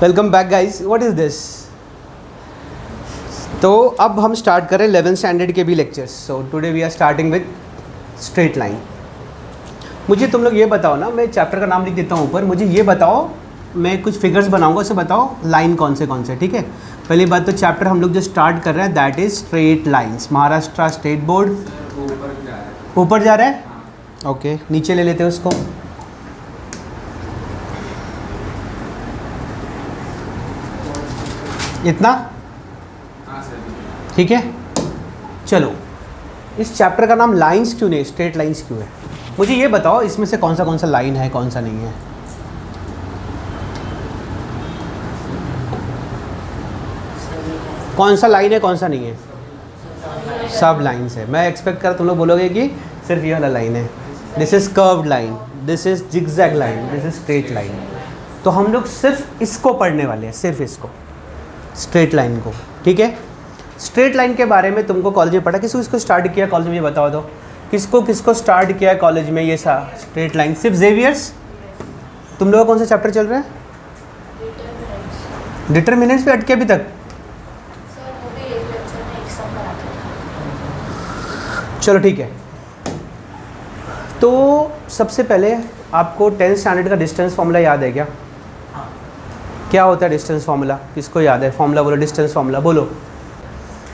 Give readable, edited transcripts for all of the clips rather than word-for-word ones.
Welcome back guys, what is this. तो अब हम स्टार्ट करें 11th स्टैंडर्ड के भी lectures. So today we are starting with straight line. मुझे तुम लोग ये बताओ ना, मैं चैप्टर का नाम लिख देता हूँ ऊपर, मुझे ये बताओ, मैं कुछ फिगर्स बनाऊंगा, उसे बताओ लाइन कौन से, ठीक है। पहली बात तो चैप्टर हम लोग जो स्टार्ट कर रहे हैं that is straight lines. Maharashtra state board ऊपर जा रहा है, ओके नीचे ले लेते हैं उसको। इतना ठीक है। चलो, इस चैप्टर का नाम लाइंस क्यों नहीं, स्ट्रेट लाइंस क्यों है? मुझे ये बताओ इसमें से कौन सा लाइन है, कौन सा नहीं है। कौन सा लाइन है, कौन सा नहीं है? सब लाइन्स है। मैं एक्सपेक्ट कर तुम लोग बोलोगे कि सिर्फ ये वाला लाइन है। This is curved line, this is zigzag line, this is straight line. तो हम लोग सिर्फ इसको पढ़ने वाले हैं, सिर्फ इसको, स्ट्रेट लाइन को, ठीक है। स्ट्रेट लाइन के बारे में तुमको कॉलेज में पढ़ा, किसको स्टार्ट किया कॉलेज में, ये बताओ दो। किसको स्टार्ट किया कॉलेज में ये स्ट्रेट लाइन? सिर्फ जेवियर्स? तुम लोग कौन सा चैप्टर चल रहा है? डिटरमिनेंट्स पे अटके अभी तक? चलो ठीक है। तो सबसे पहले आपको 10th स्टैंडर्ड का डिस्टेंस फार्मूला याद है क्या? क्या होता है डिस्टेंस फार्मूला? किसको याद है? फार्मूला बोलो, डिस्टेंस फार्मूला बोलो।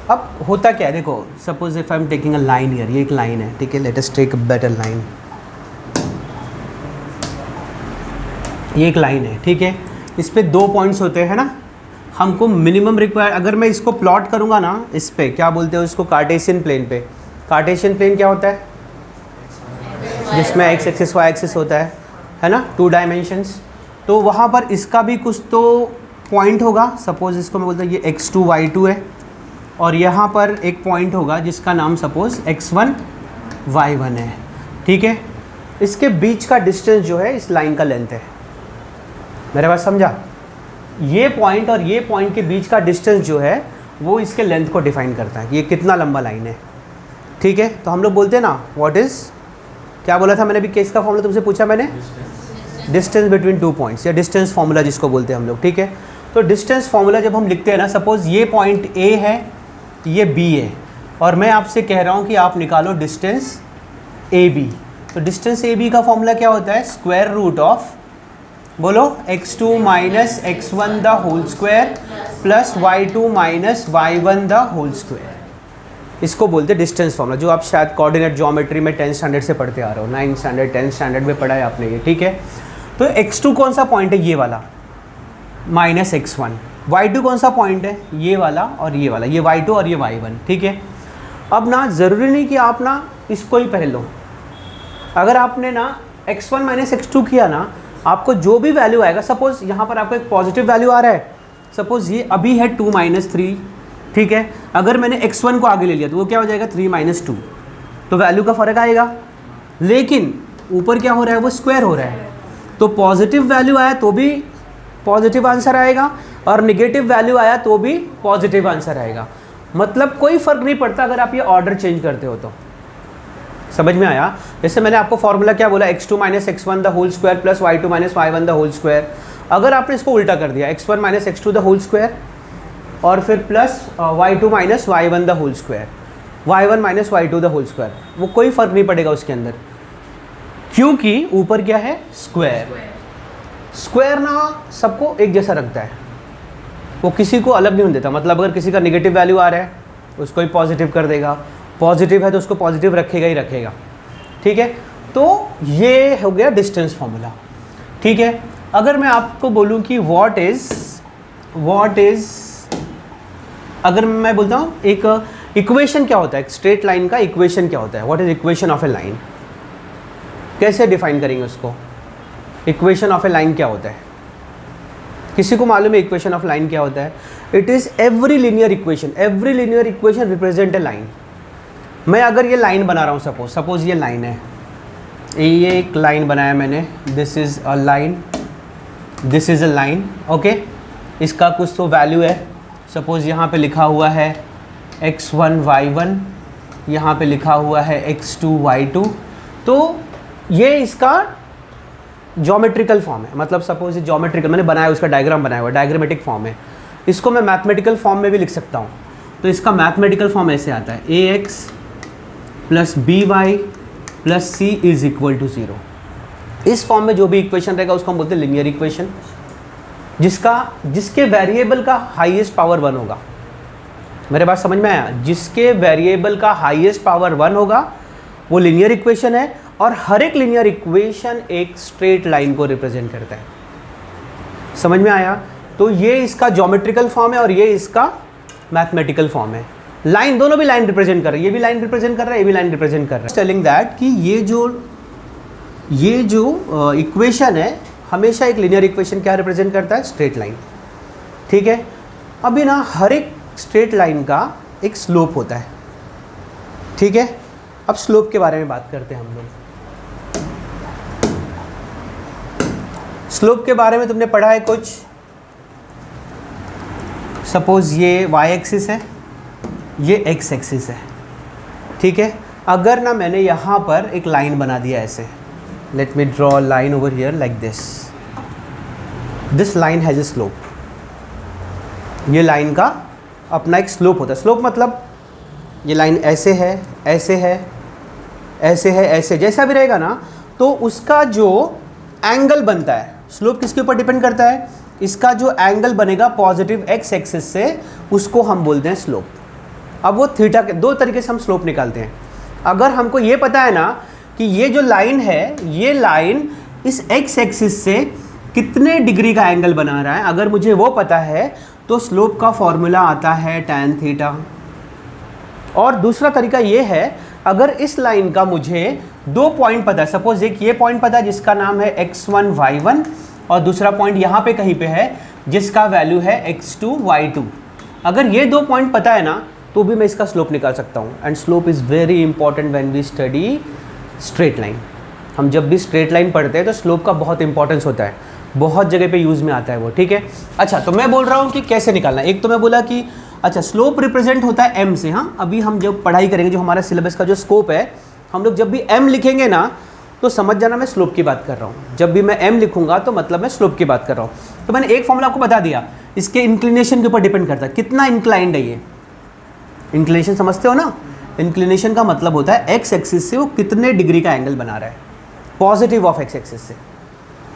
अब होता क्या है, देखो suppose if I am taking a line here, ये एक लाइन है, ठीक है। Let us take a better line. ये एक लाइन है, ठीक है। इस पे 2 पॉइंट्स होते हैं ना, हमको मिनिमम रिक्वायर, अगर मैं इसको प्लॉट करूँगा ना, इस पे क्या बोलते हैं उसको, कार्टेशियन प्लेन पे। कार्टेशियन प्लेन क्या होता है? जिसमें एक्स एक्सिस वाई एक्सिस होता है ना, 2 डायमेंशंस। तो वहाँ पर इसका भी कुछ तो पॉइंट होगा। सपोज़ इसको मैं बोलता हूँ ये x2 y2 है, और यहाँ पर एक पॉइंट होगा जिसका नाम सपोज़ x1 y1 है, ठीक है। इसके बीच का डिस्टेंस जो है इस लाइन का लेंथ है। मेरे बात समझा? ये पॉइंट और ये पॉइंट के बीच का डिस्टेंस जो है वो इसके लेंथ को डिफाइन करता है कि ये कितना लंबा लाइन है, ठीक है। तो हम लोग बोलते हैं ना व्हाट इज़, क्या बोला था मैंने अभी, केस का फॉर्मूला तुमसे पूछा मैंने, डिस्टेंस बिटवीन 2 पॉइंट्स, या डिस्टेंस फार्मूला जिसको बोलते हैं हम लोग, ठीक है। तो डिस्टेंस फार्मूला जब हम लिखते हैं ना, सपोज़ ये पॉइंट A है, ये B है, और मैं आपसे कह रहा हूँ कि आप निकालो डिस्टेंस AB। तो डिस्टेंस AB का फॉर्मूला क्या होता है? स्क्वायर रूट ऑफ, बोलो, x2 minus x1 the whole square plus y2 minus y1 the whole square. इसको बोलते हैं डिस्टेंस फार्मूला, जो आप शायद कोऑर्डिनेट ज्योमेट्री में 10th स्टैंडर्ड से पढ़ते आ रहे हो, 9th स्टैंडर्ड 10th स्टैंडर्ड में पढ़ा है आपने ये, ठीक है। तो x2 कौन सा पॉइंट है? ये वाला, माइनस x1। y2 कौन सा पॉइंट है? ये वाला और ये वाला, ये y2 और ये y1, ठीक है। अब ना ज़रूरी नहीं कि आप ना इसको ही पहन लो। अगर आपने ना x1 माइनस x2 किया ना, आपको जो भी वैल्यू आएगा, सपोज़ यहाँ पर आपको एक पॉजिटिव वैल्यू आ रहा है, सपोज़ ये अभी है 2 माइनस 3, ठीक है। अगर मैंने x1 को आगे ले लिया तो वो क्या हो जाएगा? 3 माइनस 2, तो वैल्यू का फ़र्क आएगा। लेकिन ऊपर क्या हो रहा है? वो स्क्वायर हो रहा है, तो पॉजिटिव वैल्यू आया तो भी पॉजिटिव आंसर आएगा, और निगेटिव वैल्यू आया तो भी पॉजिटिव आंसर आएगा। मतलब कोई फ़र्क नहीं पड़ता अगर आप ये ऑर्डर चेंज करते हो तो। समझ में आया? जैसे मैंने आपको फॉर्मूला क्या बोला, x2 minus x1 the whole square plus y2 minus y1 the whole square. अगर आपने इसको उल्टा कर दिया, x1 minus x2 the whole square और फिर plus y2 minus y1 the whole square, y1 minus y2 the whole square, वो कोई फ़र्क नहीं पड़ेगा उसके अंदर, क्योंकि ऊपर क्या है? स्क्वायर। स्क्वायर ना सबको एक जैसा रखता है, वो किसी को अलग नहीं होने देता। मतलब अगर किसी का नेगेटिव वैल्यू आ रहा है उसको ही पॉजिटिव कर देगा, पॉजिटिव है तो उसको पॉजिटिव रखेगा ही रखेगा, ठीक है। तो ये हो गया डिस्टेंस फार्मूला, ठीक है। अगर मैं आपको बोलूँ कि व्हाट इज़, अगर मैं बोलता हूँ एक इक्वेशन क्या होता है, एक स्ट्रेट लाइन का इक्वेशन क्या होता है, what is equation of a line, कैसे डिफाइन करेंगे उसको? इक्वेशन ऑफ ए लाइन क्या होता है? किसी को मालूम है इक्वेशन ऑफ लाइन क्या होता है? It is every linear equation represent a line. मैं अगर ये लाइन बना रहा हूँ, सपोज ये लाइन है, ये एक लाइन बनाया मैंने, this is a line, okay. इसका कुछ तो वैल्यू है, सपोज़ यहाँ पे लिखा हुआ है x1 y1, यहाँ पे लिखा हुआ है x2 y2। तो ये इसका ज्योमेट्रिकल फॉर्म है, मतलब सपोज ये ज्योमेट्रिकल मैंने बनाया, उसका डायग्राम बनाया हुआ, डायग्रामेटिक फॉर्म है। इसको मैं मैथमेटिकल फॉर्म में भी लिख सकता हूँ। तो इसका मैथमेटिकल फॉर्म ऐसे आता है, ax plus B Y plus C is equal to 0। इस फॉर्म में जो भी इक्वेशन रहेगा उसको हम बोलते हैं लीनियर इक्वेशन, जिसके वेरिएबल का हाईएस्ट पावर 1 होगा। मेरे बात समझ में आया? जिसके वेरिएबल का हाईएस्ट पावर 1 होगा वो लीनियर इक्वेशन है, और हर एक लीनियर इक्वेशन एक स्ट्रेट लाइन को रिप्रेजेंट करता है। समझ में आया? तो ये इसका ज्योमेट्रिकल फॉर्म है और ये इसका मैथमेटिकल फॉर्म है। लाइन, दोनों भी लाइन रिप्रेजेंट कर रहे हैं, ये भी लाइन रिप्रेजेंट कर रहा है, ये भी लाइन रिप्रेजेंट कर रहा है। टेलिंग दैट कि ये जो इक्वेशन है हमेशा एक लीनियर इक्वेशन क्या रिप्रेजेंट करता है? Straight line. ठीक है, अभी ना हर एक स्ट्रेट लाइन का एक स्लोप होता है। ठीक है, अब स्लोप के बारे में बात करते हैं हम लोग। स्लोप के बारे में तुमने पढ़ा है कुछ? सपोज ये वाई एक्सिस है, ये एक्स एक्सिस है। ठीक है, अगर ना मैंने यहाँ पर एक लाइन बना दिया ऐसे, let me draw line over here like this line has a slope. ये लाइन का अपना एक स्लोप होता है। स्लोप मतलब ये लाइन ऐसे है, ऐसे है, ऐसे है, ऐसे, जैसा भी रहेगा ना, तो उसका जो एंगल बनता है, स्लोप किसके ऊपर डिपेंड करता है? इसका जो एंगल बनेगा पॉजिटिव एक्स एक्सिस से, उसको हम बोलते हैं स्लोप। अब वो थीटा के दो तरीके से हम स्लोप निकालते हैं। अगर हमको ये पता है ना कि ये जो लाइन है, ये लाइन इस एक्स एक्सिस से कितने डिग्री का एंगल बना रहा है, अगर मुझे वो पता है तो स्लोप का फॉर्मूला आता है tan थीटा। और दूसरा तरीका ये है, अगर इस लाइन का मुझे 2 पॉइंट पता है, सपोज एक ये पॉइंट पता है जिसका नाम है x1 y1, और दूसरा पॉइंट यहाँ पे कहीं पे है जिसका वैल्यू है x2 y2। अगर ये 2 पॉइंट पता है ना, तो भी मैं इसका स्लोप निकाल सकता हूँ। And slope is very important when we study straight line. हम जब भी स्ट्रेट लाइन पढ़ते हैं तो स्लोप का बहुत इंपॉर्टेंस होता है, बहुत जगह पे यूज़ में आता है वो। ठीक है, अच्छा, तो मैं बोल रहा हूँ कि कैसे निकालना है। एक तो मैं बोला कि अच्छा स्लोप रिप्रेजेंट होता है m से। हाँ, अभी हम जब पढ़ाई करेंगे, जो हमारा सिलेबस का जो स्कोप है, हम लोग जब भी m लिखेंगे ना, तो समझ जाना मैं स्लोप की बात कर रहा हूँ। जब भी मैं m लिखूंगा तो मतलब मैं स्लोप की बात कर रहा हूँ। तो मैंने एक फॉर्मूला आपको बता दिया, इसके इंक्लिनेशन के ऊपर डिपेंड करता है कितना इंक्लाइंड है ये। इंक्लिनेशन समझते हो ना? इंक्लिनेशन का मतलब होता है एक्स एक्सिस से वो कितने डिग्री का एंगल बना रहा है, पॉजिटिव ऑफ एक्स एक्सिस से।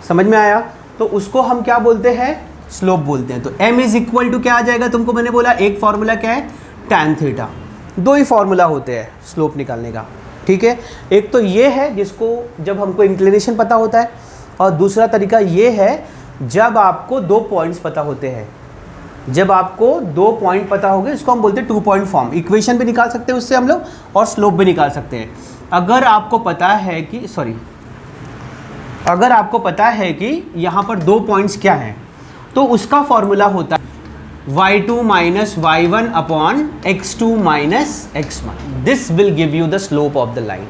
समझ में आया? तो उसको हम क्या बोलते हैं? स्लोप बोलते हैं। तो m इज इक्वल टू क्या आ जाएगा? तुमको मैंने बोला एक फॉर्मूला क्या है? tan theta. 2 ही फॉर्मूला होते हैं स्लोप निकालने का। ठीक है, एक तो ये है जिसको जब हमको इंक्लिनेशन पता होता है, और दूसरा तरीका ये है जब आपको 2 पॉइंट्स पता होते हैं। जब आपको 2 पॉइंट पता होंगे, इसको हम बोलते हैं 2 पॉइंट फॉर्म। इक्वेशन भी निकाल सकते हैं उससे हम लोग, और स्लोप भी निकाल सकते हैं। अगर आपको पता है कि अगर आपको पता है कि यहाँ पर 2 पॉइंट्स क्या हैं, तो उसका फॉर्मूला होता है y2 minus y1 upon x2 minus x1। This will give you the slope of the line.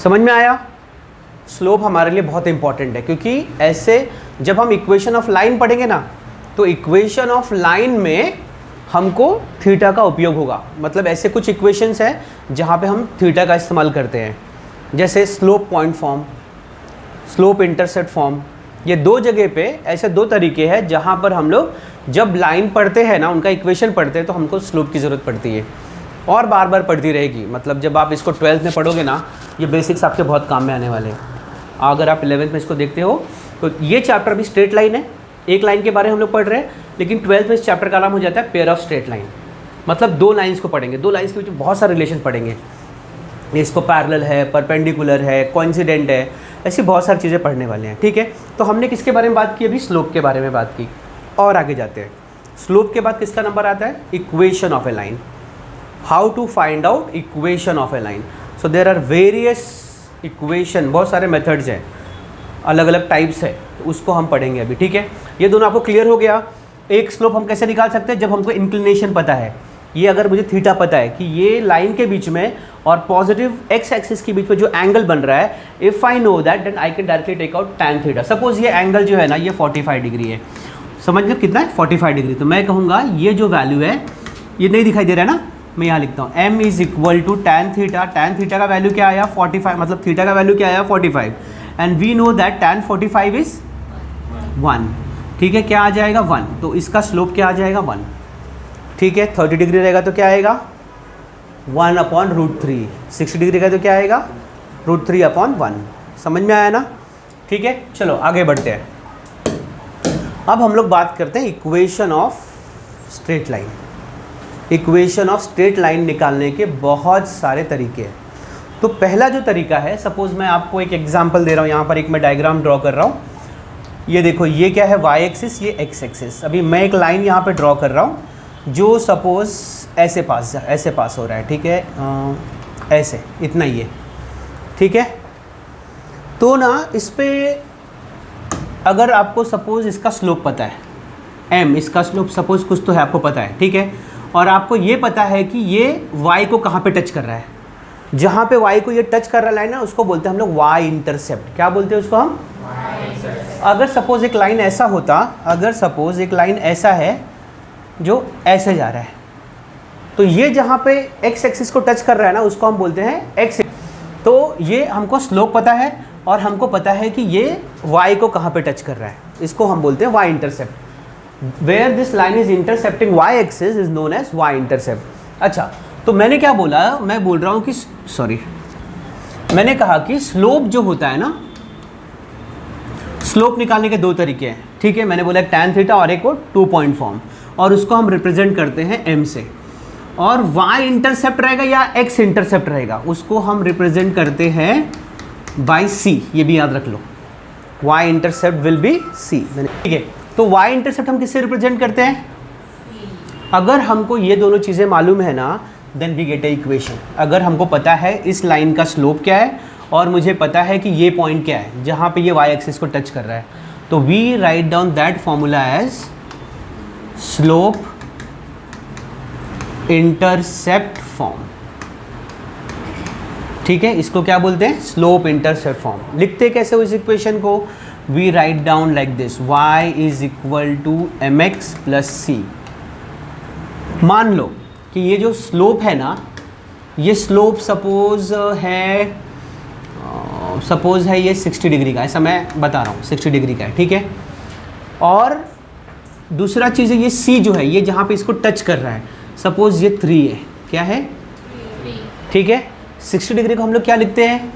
समझ में आया? स्लोप हमारे लिए बहुत इंपॉर्टेंट है, क्योंकि ऐसे जब हम इक्वेशन ऑफ लाइन पढ़ेंगे ना, तो इक्वेशन ऑफ लाइन में हमको थीटा का उपयोग होगा। मतलब ऐसे कुछ इक्वेशंस हैं जहाँ पे हम थीटा का इस्तेमाल करते हैं, जैसे slope point form, slope intercept form. ये 2 जगह पे ऐसे 2 तरीके हैं जहाँ पर हम लोग जब लाइन पढ़ते हैं ना, उनका इक्वेशन पढ़ते हैं, तो हमको स्लोप की ज़रूरत पड़ती है, और बार बार पढ़ती रहेगी। मतलब जब आप इसको 12th में पढ़ोगे ना, ये बेसिक्स आपके बहुत काम में आने वाले हैं। अगर आप 11th में इसको देखते हो, तो ये चैप्टर भी स्ट्रेट लाइन है, एक लाइन के बारे में हम लोग पढ़ रहे हैं, लेकिन 12th में इस चैप्टर का नाम हो जाता है पेयर ऑफ स्ट्रेट लाइन। मतलब 2 लाइन्स को पढ़ेंगे, 2 लाइन्स के बीच में बहुत सारे रिलेशन पढ़ेंगे। इसको पैरेलल है, परपेंडिकुलर है, कोइंसिडेंट है, ऐसी बहुत सारी चीज़ें पढ़ने वाले हैं। ठीक है, तो हमने किसके बारे में बात की? अभी स्लोप के बारे में बात की, और आगे जाते हैं। स्लोप के बाद किसका नंबर आता है? Equation of a line. How to find out equation of a line? So there are various equation, बहुत सारे मेथड्स हैं, अलग अलग टाइप्स है, तो उसको हम पढ़ेंगे अभी। ठीक है, ये दोनों आपको क्लियर हो गया। एक स्लोप हम कैसे निकाल सकते हैं? जब हमको इंक्लिनेशन पता है। ये अगर मुझे थीटा पता है कि ये लाइन के बीच में और पॉजिटिव एक्स एक्सिस के बीच में जो एंगल बन रहा है, if I know that, then I can directly take out tan theta. Suppose ये एंगल जो है ना, ये 45 डिग्री है। समझ लो कितना है? 45 डिग्री। तो मैं कहूँगा ये जो वैल्यू है, ये नहीं दिखाई दे रहा है ना, मैं यहाँ लिखता हूँ m is equal to tan theta. tan theta का वैल्यू क्या आया? 45, मतलब थीटा का वैल्यू क्या आया? 45। And we know that tan 45 is 1, ठीक है, क्या आ जाएगा 1, तो इसका स्लोप क्या आ जाएगा 1, ठीक है। 30 डिग्री रहेगा तो क्या आएगा 1/√3, 60 डिग्री का तो क्या आएगा √3/1। समझ में आया ना, ठीक है। चलो आगे बढ़ते हैं। अब हम लोग बात करते हैं equation of straight line. Equation of straight line निकालने के बहुत सारे तरीके हैं। तो पहला जो तरीका है, सपोज़ मैं आपको एक एग्जांपल दे रहा हूँ, यहाँ पर एक मैं डायग्राम ड्रॉ कर रहा हूँ। ये देखो, ये क्या है y एक्सिस, ये x एक्सिस। अभी मैं एक लाइन यहाँ पे ड्रॉ कर रहा हूँ जो सपोज़ ऐसे पास हो रहा है, ठीक है, ऐसे, इतना ही है, ठीक है। तो ना इस पर अगर आपको सपोज़ इसका स्लोप पता है m, इसका स्लोप सपोज़ कुछ तो है, आपको पता है, ठीक है, और आपको ये पता है कि ये y को कहाँ पे टच कर रहा है, जहाँ पे y को ये टच कर रहा है ना, उसको बोलते हैं हम लोग y इंटरसेप्ट। क्या बोलते हैं उसको हम? अगर सपोज़ एक लाइन ऐसा होता, अगर सपोज़ एक लाइन ऐसा है जो ऐसे जा रहा है, तो ये जहाँ पे x एक्सिस को टच कर रहा है ना, उसको हम बोलते हैं x। तो ये हमको स्लोप पता है और हमको पता है कि ये y को कहाँ पे टच कर रहा है, इसको हम बोलते हैं y intercept. Where this line is intercepting y axis is known as y intercept. अच्छा, तो मैंने क्या बोला, मैं बोल रहा हूँ कि मैंने कहा कि स्लोप जो होता है ना, स्लोप निकालने के दो तरीके हैं, ठीक है। मैंने बोला एक tan थीटा और एक 2 पॉइंट फॉर्म, और उसको हम रिप्रेजेंट करते हैं m से। और y इंटरसेप्ट रहेगा या x इंटरसेप्ट रहेगा, उसको हम रिप्रेजेंट करते हैं बाय c। ये भी याद रख लो, y intercept will be c, ठीक है। तो y इंटरसेप्ट हम किससे रिप्रेजेंट करते हैं? अगर हमको ये दोनों चीज़ें मालूम है ना, then we get a equation. अगर हमको पता है इस लाइन का स्लोप क्या है और मुझे पता है कि ये पॉइंट क्या है जहाँ पे ये y एक्सिस को टच कर रहा है, तो we write down that formula as slope intercept form, ठीक है। इसको क्या बोलते हैं? Slope intercept form. लिखते कैसे हो इस इक्वेशन को? We write down like this, y is equal to mx plus c। मान लो कि ये जो स्लोप है ना, ये स्लोप सपोज है ये 60 डिग्री का, ऐसा मैं बता रहा हूँ 60 डिग्री का है, ठीक है। और दूसरा चीज़ है ये c जो है, ये जहाँ पे इसको टच कर रहा है, सपोज ये 3 है, क्या है? 3, ठीक है। 60 डिग्री को हम लोग क्या लिखते हैं?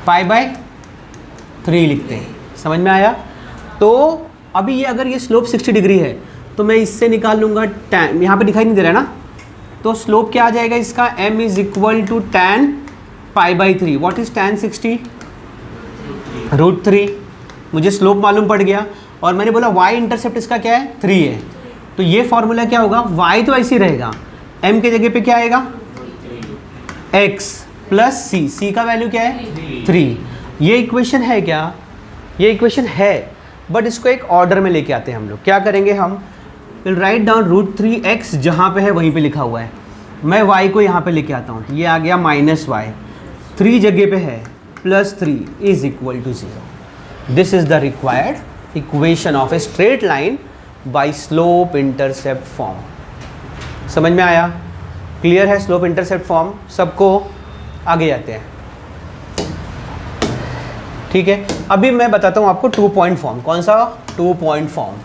π/3 लिखते हैं। समझ में आया? तो अभी ये अगर ये स्लोप 60 डिग्री है तो मैं इससे निकाल लूँगा tan, यहाँ पे दिखाई नहीं दे रहा है ना, तो स्लोप क्या आ जाएगा इसका? m is equal to tan π/3। What is tan 60? √3। मुझे स्लोप मालूम पड़ गया और मैंने बोला y इंटरसेप्ट इसका क्या है? 3 है। तो ये फॉर्मूला क्या होगा? y तो ऐसे ही रहेगा, m के जगह पे क्या आएगा? x प्लस c का वैल्यू क्या है? 3। ये इक्वेशन है क्या? ये इक्वेशन है, बट इसको एक ऑर्डर में लेके आते हैं हम लोग। क्या करेंगे हम? विल राइट डाउन √3x जहाँ पे है वहीं पे लिखा हुआ है, मैं y को यहाँ पे लेके आता हूँ, ये आ गया -y, 3 जगह पे है, +3 is equal to 0। This is the required equation of a straight line by slope intercept form. समझ में आया? क्लियर है स्लोप इंटरसेप्ट फॉर्म सबको? आगे जाते हैं, ठीक है। अभी मैं बताता हूँ आपको 2 पॉइंट फॉर्म। कौन सा 2 point form?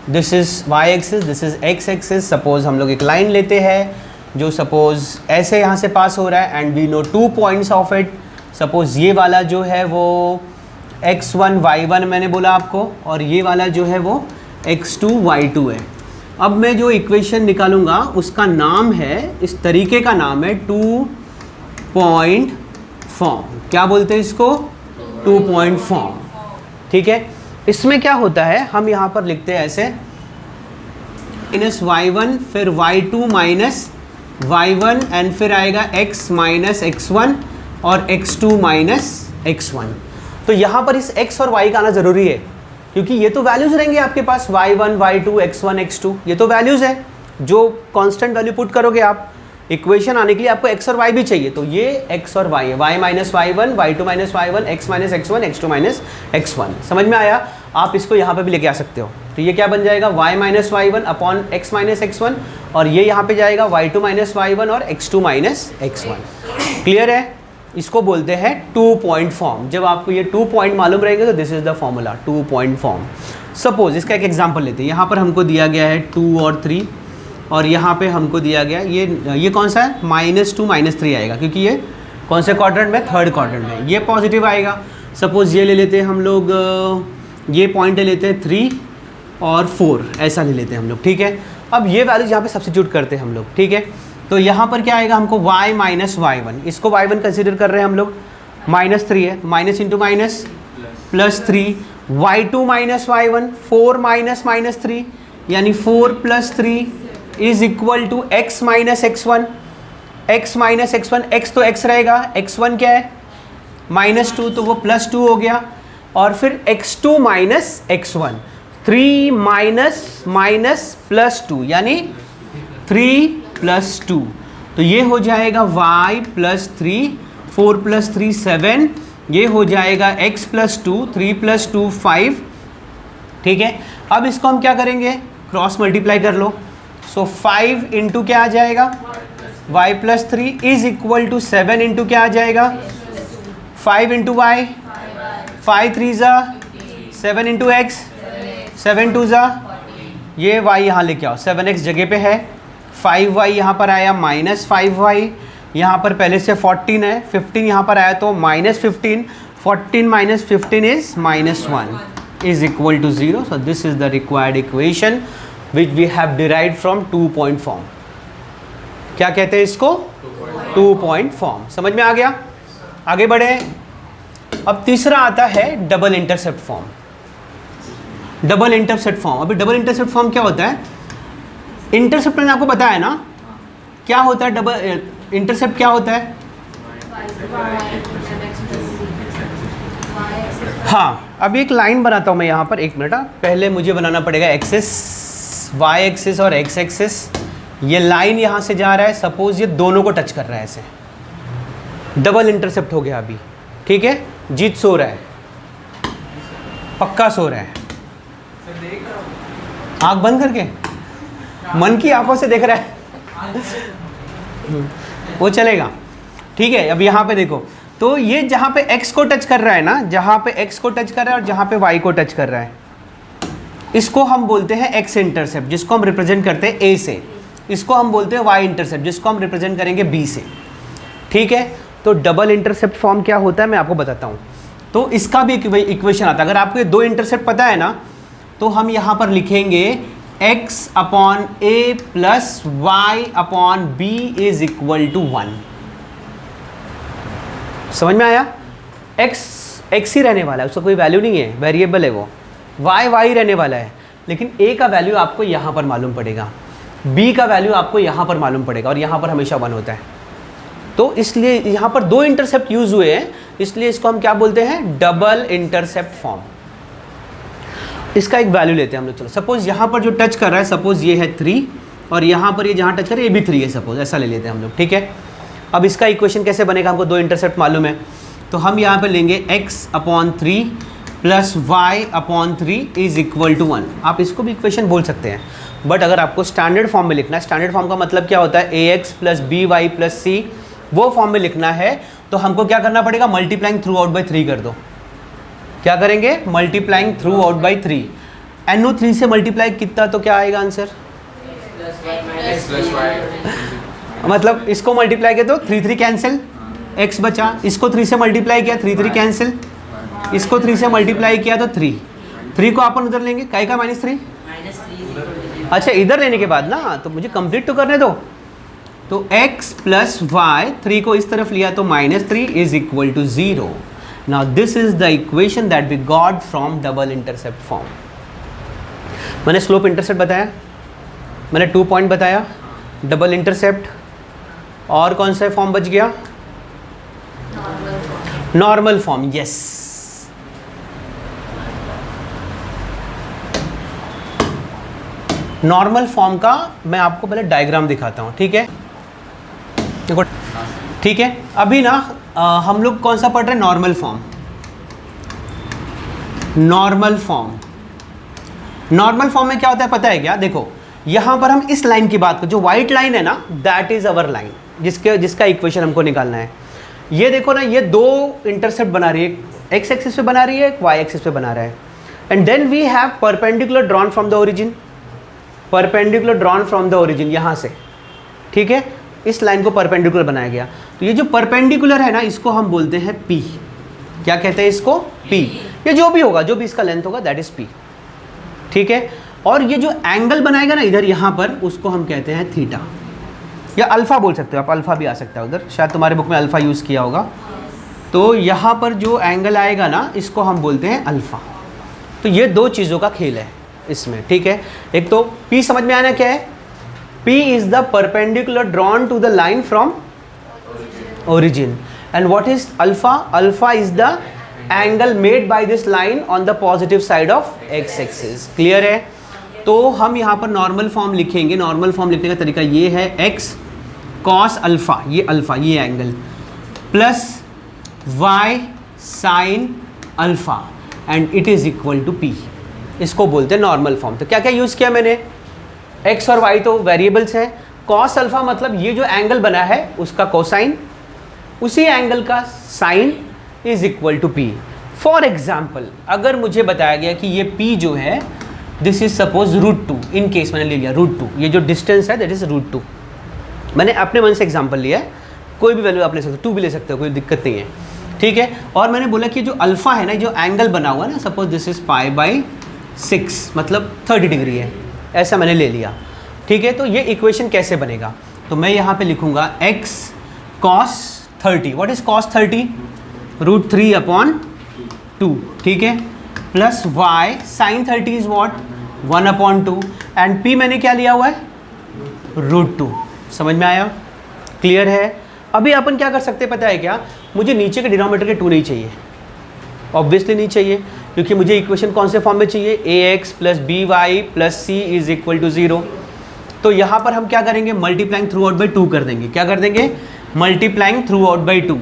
This is y axis, this is x axis. Suppose हम लोग एक लाइन लेते हैं जो सपोज ऐसे यहाँ से पास हो रहा है and we know 2 points of it. Suppose ये वाला जो है वो x1 y1 मैंने बोला आपको, और ये वाला जो है वो x2 y2 है। अब मैं जो इक्वेशन निकालूंगा उसका नाम है, इस तरीके का नाम है 2 पॉइंट फॉर्म। क्या बोलते हैं इसको? 2 पॉइंट फॉर्म, ठीक है। इसमें क्या होता है, हम यहाँ पर लिखते हैं ऐसे -y1 फिर y2 माइनस y1 एंड फिर आएगा x माइनस x1 और x2 माइनस x1। तो यहाँ पर इस x और y का आना ज़रूरी है क्योंकि ये तो वैल्यूज़ रहेंगे आपके पास, y1 y2 x1 x2, ये तो वैल्यूज़ है जो कांस्टेंट वैल्यू पुट करोगे आप। इक्वेशन आने के लिए आपको x और y भी चाहिए, तो ये x और y है, y minus y1, y2 minus y1, x minus x1, x2 minus x1। समझ में आया? आप इसको यहाँ पे भी लेके आ सकते हो। तो ये क्या बन जाएगा? y minus y1 upon x minus x1, और ये यहाँ पे जाएगा y2 माइनस y1 और x2 माइनस x1। क्लियर है? इसको बोलते हैं 2 पॉइंट फॉर्म। जब आपको ये 2 पॉइंट मालूम रहेंगे तो this is the formula 2 point form. Suppose इसका एक एग्जांपल लेते हैं। यहाँ पर हमको दिया गया है 2 और 3 और यहाँ पे हमको दिया गया ये कौन सा है, -2 -3 आएगा, क्योंकि ये कौन से क्वाड्रेंट में, थर्ड क्वाड्रेंट में, ये पॉजिटिव आएगा। सपोज ये ले लेते हैं हम लोग, ये पॉइंट ले लेते हैं 3 और 4, ऐसा ले लेते हैं हम लोग, ठीक है। अब ये वैल्यूज यहाँ पे सब्स्टिट्यूट करते हैं हम लोग, ठीक है। तो यहाँ पर क्या आएगा हमको y माइनस y1, इसको y1 कंसिडर कर रहे हैं हम लोग, -3 है, minus into minus +3, y2 minus y1, 4 minus -3 यानी 4 + 3 is equal to x minus x1, x minus x1, x तो x रहेगा, x1 क्या है -2 तो वो +2 हो गया, और फिर x2 minus x1, 3 minus minus +2 यानी 3 + 2, तो ये हो जाएगा y + 3, 4 + 3 7, ये हो जाएगा x + 2, 3 + 2 5, ठीक है। अब इसको हम क्या करेंगे, क्रॉस मल्टीप्लाई कर लो। सो 5 इंटू क्या आ जाएगा, y + 3 is equal to 7 into क्या आ जाएगा, 5 इंटू y, 5 3 ज़ा 7 इंटू x, 7 2 ज़ा, ये y यहाँ लेके आओ, 7x जगह पे है, 5y यहाँ पर आया -5y, यहाँ पर पहले से 14 है, 15 यहाँ पर आया तो -15, 14 minus 15 is -1 is equal to 0। So this is the required equation which we have derived from 2 point form. क्या कहते हैं इसको, 2 पॉइंट फॉर्म। समझ में आ गया, आगे बढ़े। अब तीसरा आता है double intercept form. Double intercept form, अभी डबल इंटरसेप्ट फॉर्म क्या होता है, इंटरसेप्ट मैंने आपको बताया ना क्या होता है, डबल इंटरसेप्ट क्या होता है, हाँ। अब एक लाइन बनाता हूँ मैं यहाँ पर, 1 मिनट, पहले मुझे बनाना पड़ेगा एक्सिस, वाई एक्सिस और एक्स एक्सिस। ये लाइन यहाँ से जा रहा है, सपोज ये दोनों को टच कर रहा है, ऐसे डबल इंटरसेप्ट हो गया अभी, ठीक है। जीत सो रहा है, पक्का सो रहा है, आँख बंद करके, मन की आंखों से देख रहा है वो चलेगा, ठीक है। अब यहाँ पे देखो, तो ये जहाँ पे x को टच कर रहा है ना, जहाँ पे x को टच कर रहा है और जहाँ पे y को टच कर रहा है, इसको हम बोलते हैं x इंटरसेप्ट, जिसको हम रिप्रेजेंट करते हैं a से। इसको हम बोलते हैं y इंटरसेप्ट, जिसको हम रिप्रेजेंट करेंगे b से, ठीक है। तो डबल इंटरसेप्ट फॉर्म क्या होता है मैं आपको बताता हूँ। तो इसका भी इक्वेशन आता है, अगर आपको ये 2 इंटरसेप्ट पता है ना, तो हम यहाँ पर लिखेंगे x upon a plus y upon b is equal to 1। समझ में आया, x ही रहने वाला है, उसका कोई वैल्यू नहीं है, वेरिएबल है वो, y रहने वाला है, लेकिन a का वैल्यू आपको यहाँ पर मालूम पड़ेगा, b का वैल्यू आपको यहाँ पर मालूम पड़ेगा, और यहाँ पर हमेशा 1 होता है। तो इसलिए यहाँ पर 2 इंटरसेप्ट यूज हुए हैं, इसलिए इसको हम क्या बोलते हैं, डबल इंटरसेप्ट फॉर्म। इसका एक वैल्यू लेते हैं हम लोग, चलो सपोज यहाँ पर जो टच कर रहा है, सपोज ये है 3 और यहाँ पर ये जहाँ टच कर रहा है ये भी 3 है, सपोज ऐसा ले लेते हैं हम लोग, ठीक है। अब इसका इक्वेशन कैसे बनेगा, हमको 2 इंटरसेप्ट मालूम है, तो हम यहाँ पर लेंगे x upon 3 plus y upon 3 is equal to 1। आप इसको भी इक्वेशन बोल सकते हैं, बट अगर आपको स्टैंडर्ड फॉर्म में लिखना है, स्टैंडर्ड फॉर्म का मतलब क्या होता है, ax plus by plus c, वो फॉर्म में लिखना है, तो हमको क्या करना पड़ेगा, मल्टीप्लाइंग थ्रू आउट बाई 3 कर दो। क्या करेंगे, multiplying through out by 3, NO 3 से मल्टीप्लाई कितना, तो क्या आएगा आंसर, मतलब इसको मल्टीप्लाई किया तो 3 3 कैंसिल, x बचा, इसको 3 से मल्टीप्लाई किया 3 3 कैंसिल, इसको 3 से मल्टीप्लाई किया तो 3 को अपन उधर लेंगे, काय का -3, अच्छा इधर लेने के बाद ना, तो मुझे कंप्लीट तो करने दो। तो x प्लस वाई, 3 को इस तरफ लिया तो -3 is equal to 0। Now this is the equation that we got from double intercept form. मैंने स्लोप इंटरसेप्ट बताया, मैंने 2 पॉइंट बताया, डबल इंटरसेप्ट, और कौन सा फॉर्म बच गया, normal form, yes. Normal form का मैं आपको पहले डायग्राम दिखाता हूँ, ठीक है, देखो, ठीक है। अभी ना हम लोग कौन सा पढ़ रहे हैं, normal form. Normal form, normal form में क्या होता है पता है क्या, देखो यहाँ पर हम इस लाइन की बात करें, जो व्हाइट लाइन है ना, दैट इज अवर लाइन, जिसका इक्वेशन हमको निकालना है। ये देखो ना, ये दो इंटरसेप्ट बना रही है, एक्स एक्सिस पे बना रही है, एक वाई एक्सिस पे बना रहा है। And then we have perpendicular drawn from the origin, perpendicular drawn from the origin यहाँ से, ठीक है, इस लाइन को परपेंडिकुलर बनाया गया। तो ये जो परपेंडिकुलर है ना, इसको हम बोलते हैं पी। क्या कहते हैं इसको? पी। ये जो भी होगा, जो भी इसका लेंथ होगा, दैट इज पी, ठीक है। और ये जो एंगल बनाएगा ना इधर यहाँ पर, उसको हम कहते हैं थीटा, या अल्फा बोल सकते हो आप, अल्फा भी आ सकता है उधर, शायद तुम्हारे बुक में अल्फा यूज़ किया होगा। तो यहाँ पर जो एंगल आएगा ना, इसको हम बोलते हैं अल्फा। तो ये दो चीज़ों का खेल है इसमें, ठीक है। एक तो P समझ में आना क्या है, P is the perpendicular drawn to the line from origin, and what is alpha? Alpha is the angle made by this line on the positive side of X axis. Clear है? तो हम यहाँ पर नॉर्मल फॉर्म लिखेंगे। Normal form लिखने का तरीका ये है, x cos अल्फा, ये अल्फा, ये angle, plus y sin alpha, and it is equal to p। इसको बोलते हैं नॉर्मल फॉर्म। तो क्या क्या यूज़ किया मैंने? x और y तो वेरिएबल्स हैं, cos अल्फा मतलब ये जो एंगल बना है उसका कोसाइन, उसी एंगल का sine is equal to p। For example, अगर मुझे बताया गया कि ये p जो है, this is suppose √2, in case मैंने ले लिया √2, ये जो डिस्टेंस है दैट इज √2। मैंने अपने मन से एग्जांपल लिया है, कोई भी वैल्यू आप ले सकते हो, 2 भी ले सकते हो, कोई दिक्कत नहीं है, ठीक है। और मैंने बोला कि जो अल्फा है ना, जो एंगल बना हुआ है ना, सपोज दिस इज π/6, मतलब 30 डिग्री है, ऐसा मैंने ले लिया, ठीक है। तो ये इक्वेशन कैसे बनेगा? तो मैं यहाँ पे लिखूंगा x cos 30, what is cos 30? √3/2, ठीक है, plus y sin 30 is what? 1/2, and p मैंने क्या लिया हुआ है? √2। समझ में आया? क्लियर है? अभी अपन क्या कर सकते हैं पता है क्या? मुझे नीचे के डिनोमिनेटर के 2 नहीं चाहिए, ऑब्वियसली नहीं चाहिए, क्योंकि मुझे इक्वेशन कौन से फॉर्म में चाहिए? ax + by + c = 0। तो यहाँ पर हम क्या करेंगे? मल्टीप्लाइंग थ्रू आउट बाई 2 कर देंगे। क्या कर देंगे? Multiplying through out by 2।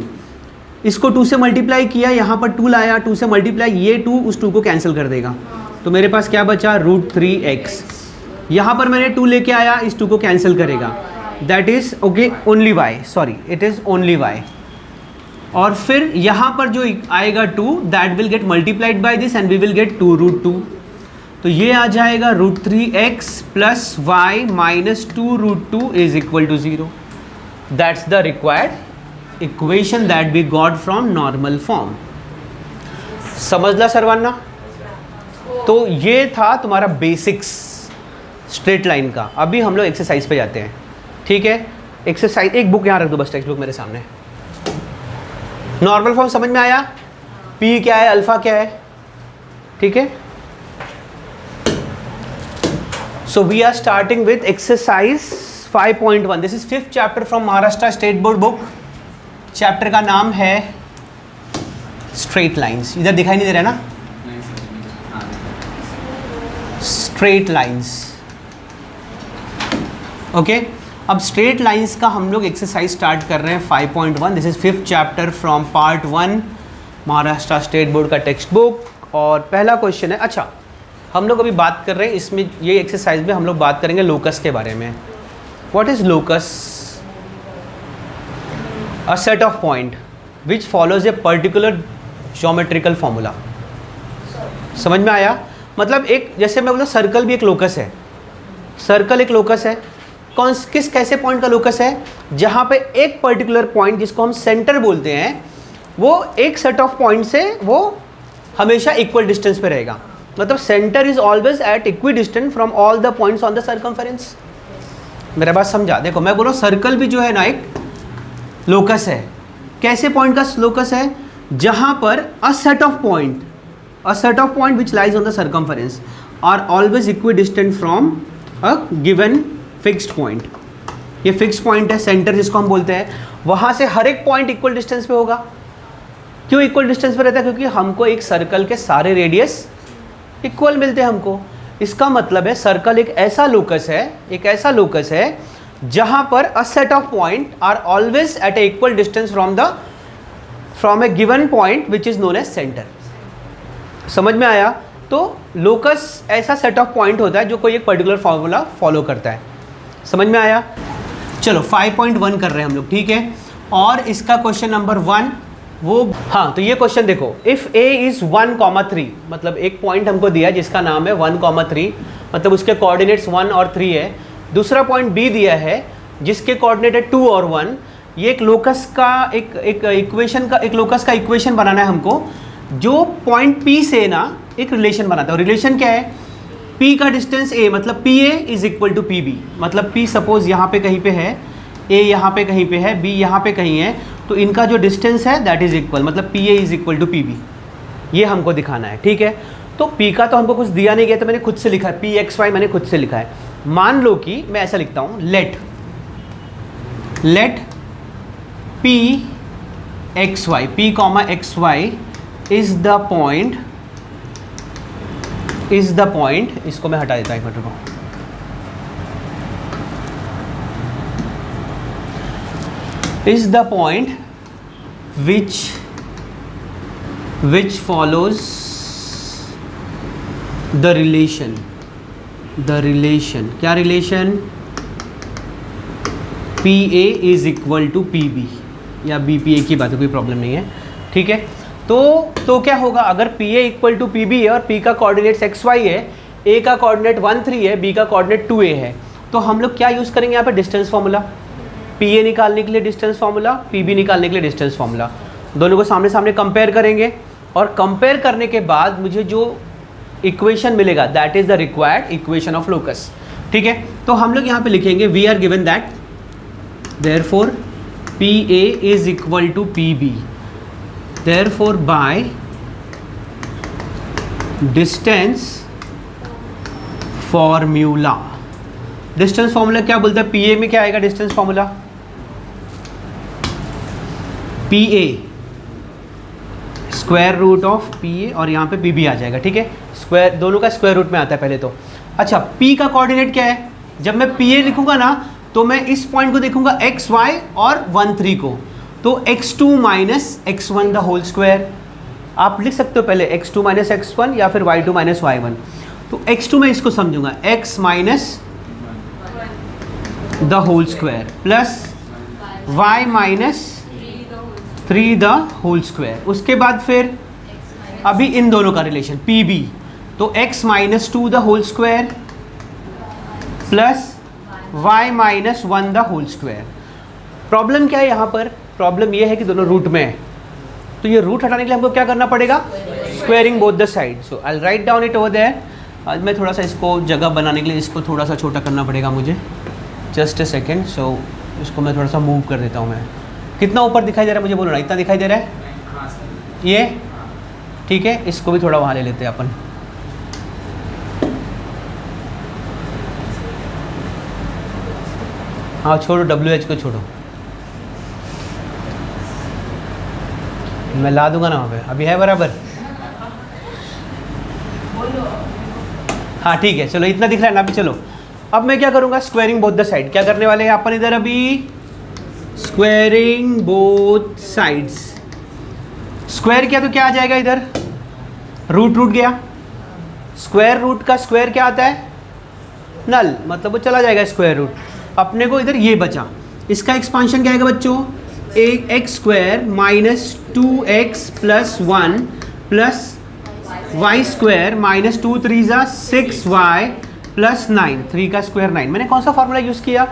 इसको 2 से मल्टीप्लाई किया, यहाँ पर 2 लाया, 2 से मल्टीप्लाई, ये 2 उस 2 को कैंसिल कर देगा, तो मेरे पास क्या बचा? √3x। यहाँ पर मैंने 2 लेके आया, इस 2 को कैंसिल करेगा, that is okay only y, sorry it is only y। और फिर यहाँ पर जो आएगा 2, that will get multiplied by this and we will get 2√2। तो ये आ जाएगा √3x + y - 2√2 = 0। That's the required equation that we got from normal form. समझला सर्वान्ना? तो ये था तुम्हारा बेसिक्स स्ट्रेट लाइन का। अभी हम लोग एक्सरसाइज पे जाते हैं, ठीक है। एक्सरसाइज, एक बुक यहाँ रख दो बस, टेक्स्ट बुक मेरे सामने। नॉर्मल फॉर्म समझ में आया? p क्या है, अल्फा क्या है, ठीक है। So we are starting with exercise 5.1। This is 5th chapter from Maharashtra state board book. Chapter का नाम है स्ट्रेट लाइंस। इधर दिखाई नहीं दे रहा है ना? Straight lines, okay. अब स्ट्रेट लाइंस का हम लोग एक्सरसाइज स्टार्ट कर रहे हैं 5.1। This is 5th chapter from part 1 Maharashtra state board का टेक्स्ट बुक। और पहला क्वेश्चन है, अच्छा हम लोग अभी बात कर रहे हैं इसमें, ये एक्सरसाइज में हम लोग बात करेंगे लोकस के बारे में। What is locus? A set of point which follows a particular geometrical formula. समझ में आया? मतलब एक, जैसे मैं बोला सर्कल भी एक लोकस है, सर्कल एक लोकस है। कौन किस कैसे पॉइंट का लोकस है? जहाँ पे एक पर्टिकुलर पॉइंट जिसको हम सेंटर बोलते हैं, वो एक सेट ऑफ पॉइंट से वो हमेशा इक्वल डिस्टेंस पे रहेगा। मतलब centre is always at equi distant from all the points on the circumference. मेरा बात समझा? देखो मैं बोलो सर्कल भी जो है ना एक लोकस है। कैसे पॉइंट का लोकस है? जहाँ पर a set of point which lies on the circumference are always equidistant from a given fixed point. ये फिक्स्ड पॉइंट है, सेंटर जिसको हम बोलते हैं। वहाँ से हर एक पॉइंट इक्वल डिस्टेंस पे होगा। क्यों इक्वल डिस्टेंस पे रहता है? क्योंकि हमको एक सर्कल के सारे रेडियस इक्वल मिलते हैं हमको। इसका मतलब है सर्कल एक ऐसा लोकस है जहाँ पर a set of point are always at a equal distance from a given point which is known as centre. समझ में आया? तो लोकस ऐसा सेट ऑफ पॉइंट होता है जो कोई एक पर्टिकुलर फॉर्मूला फॉलो करता है। समझ में आया? चलो 5.1 कर रहे हैं हम लोग, ठीक है। और इसका क्वेश्चन नंबर 1 वो, हाँ तो ये क्वेश्चन देखो, इफ़ a इज़ 1,3, मतलब एक पॉइंट हमको दिया जिसका नाम है 1,3, मतलब उसके कोऑर्डिनेट्स 1 और 3 है। दूसरा पॉइंट b दिया है जिसके कोऑर्डिनेट है 2 और 1। ये एक लोकस का एक इक्वेशन का, एक लोकस का इक्वेशन बनाना है हमको, जो पॉइंट p से ना एक रिलेशन बनाता है। रिलेशन क्या है, p का डिस्टेंस a, मतलब pa is equal to pb, मतलब p सपोज यहाँ पे कहीं पे है, a यहाँ पे कहीं पे है, b यहाँ पे कहीं है, तो इनका जो डिस्टेंस है दैट इज इक्वल, मतलब pa is equal to pb, ये हमको दिखाना है। ठीक है, तो p का तो हमको कुछ दिया नहीं गया, तो मैंने खुद से लिखा है, pxy मैंने खुद से लिखा है। मान लो कि मैं ऐसा लिखता हूँ, let pxy, p comma xy is the point, इसको मैं हटा देता हूँ एक मिनट को, is the point which follows the relation, क्या relation, PA is equal to PB या BPA की बात है, कोई प्रॉब्लम नहीं है। ठीक है, तो क्या होगा, अगर PA इक्वल टू PB है और P का कोऑर्डिनेट XY है, A का कोऑर्डिनेट 1, 3 है, B का कोऑर्डिनेट 2A है, तो हम लोग क्या यूज़ करेंगे यहाँ पे, डिस्टेंस फार्मूला। PA निकालने के लिए डिस्टेंस फार्मूला, PB निकालने के लिए डिस्टेंस फार्मूला, दोनों को सामने सामने कंपेयर करेंगे, और कंपेयर करने के बाद मुझे जो इक्वेशन मिलेगा that is the required equation of locus. ठीक है, तो हम लोग यहाँ पे लिखेंगे we are given that therefore PA is equal to PB, therefore by distance formula. Distance formula क्या बोलता है, PA में क्या आएगा distance formula, PA square root of PA, और यहाँ पे PB आ जाएगा। ठीक है, स्क्वायर, दोनों का स्क्वायर रूट में आता है पहले तो। अच्छा, P का कोऑर्डिनेट क्या है, जब मैं PA लिखूंगा ना तो मैं इस पॉइंट को देखूंगा XY और 1, 3 को, तो x2 minus x1 the whole square, आप लिख सकते हो पहले x2 माइनस x1 या फिर y2 माइनस y1। तो x2 में इसको समझूंगा x minus the whole square plus y minus 3 the whole square. उसके बाद फिर अभी इन दोनों का रिलेशन PB, तो x minus 2 the whole square plus y minus 1 the whole square. Problem क्या है यहाँ पर, प्रॉब्लम ये है कि दोनों रूट में है, तो ये रूट हटाने के लिए हमको क्या करना पड़ेगा, squaring both the side. So I write down it over there. आज मैं थोड़ा सा इसको जगह बनाने के लिए इसको थोड़ा सा छोटा करना पड़ेगा मुझे, जस्ट ए सेकेंड। सो इसको मैं थोड़ा सा मूव कर देता हूँ। मैं कितना ऊपर दिखाई दे रहा है मुझे बोलो ना, इतना दिखाई दे रहा है ये, ठीक है, इसको भी थोड़ा वहाँ ले लेते हैं अपन। हाँ छोड़ो, WH को छोड़ो, मैं ला दूंगा ना वहाँ पे, अभी है बराबर। हाँ ठीक है, चलो इतना दिख रहा है ना अभी। चलो अब मैं क्या करूँगा, स्क्वायरिंग बोथ द साइड। क्या करने वाले हैं अपन इधर अभी, स्क्वायरिंग बोथ साइड्स। स्क्वायर किया तो क्या आ जाएगा इधर, रूट गया, स्क्वायर रूट का स्क्वायर क्या आता है, नल, मतलब वो चला जाएगा स्क्वायर रूट। अपने को इधर ये बचा, इसका एक्सपांशन क्या आएगा बच्चों, X square minus 2x plus 1 plus Y square minus 2 3 ज़ा 6y प्लस 9, 3 का स्क्वायर 9। मैंने कौन सा फार्मूला यूज़ किया,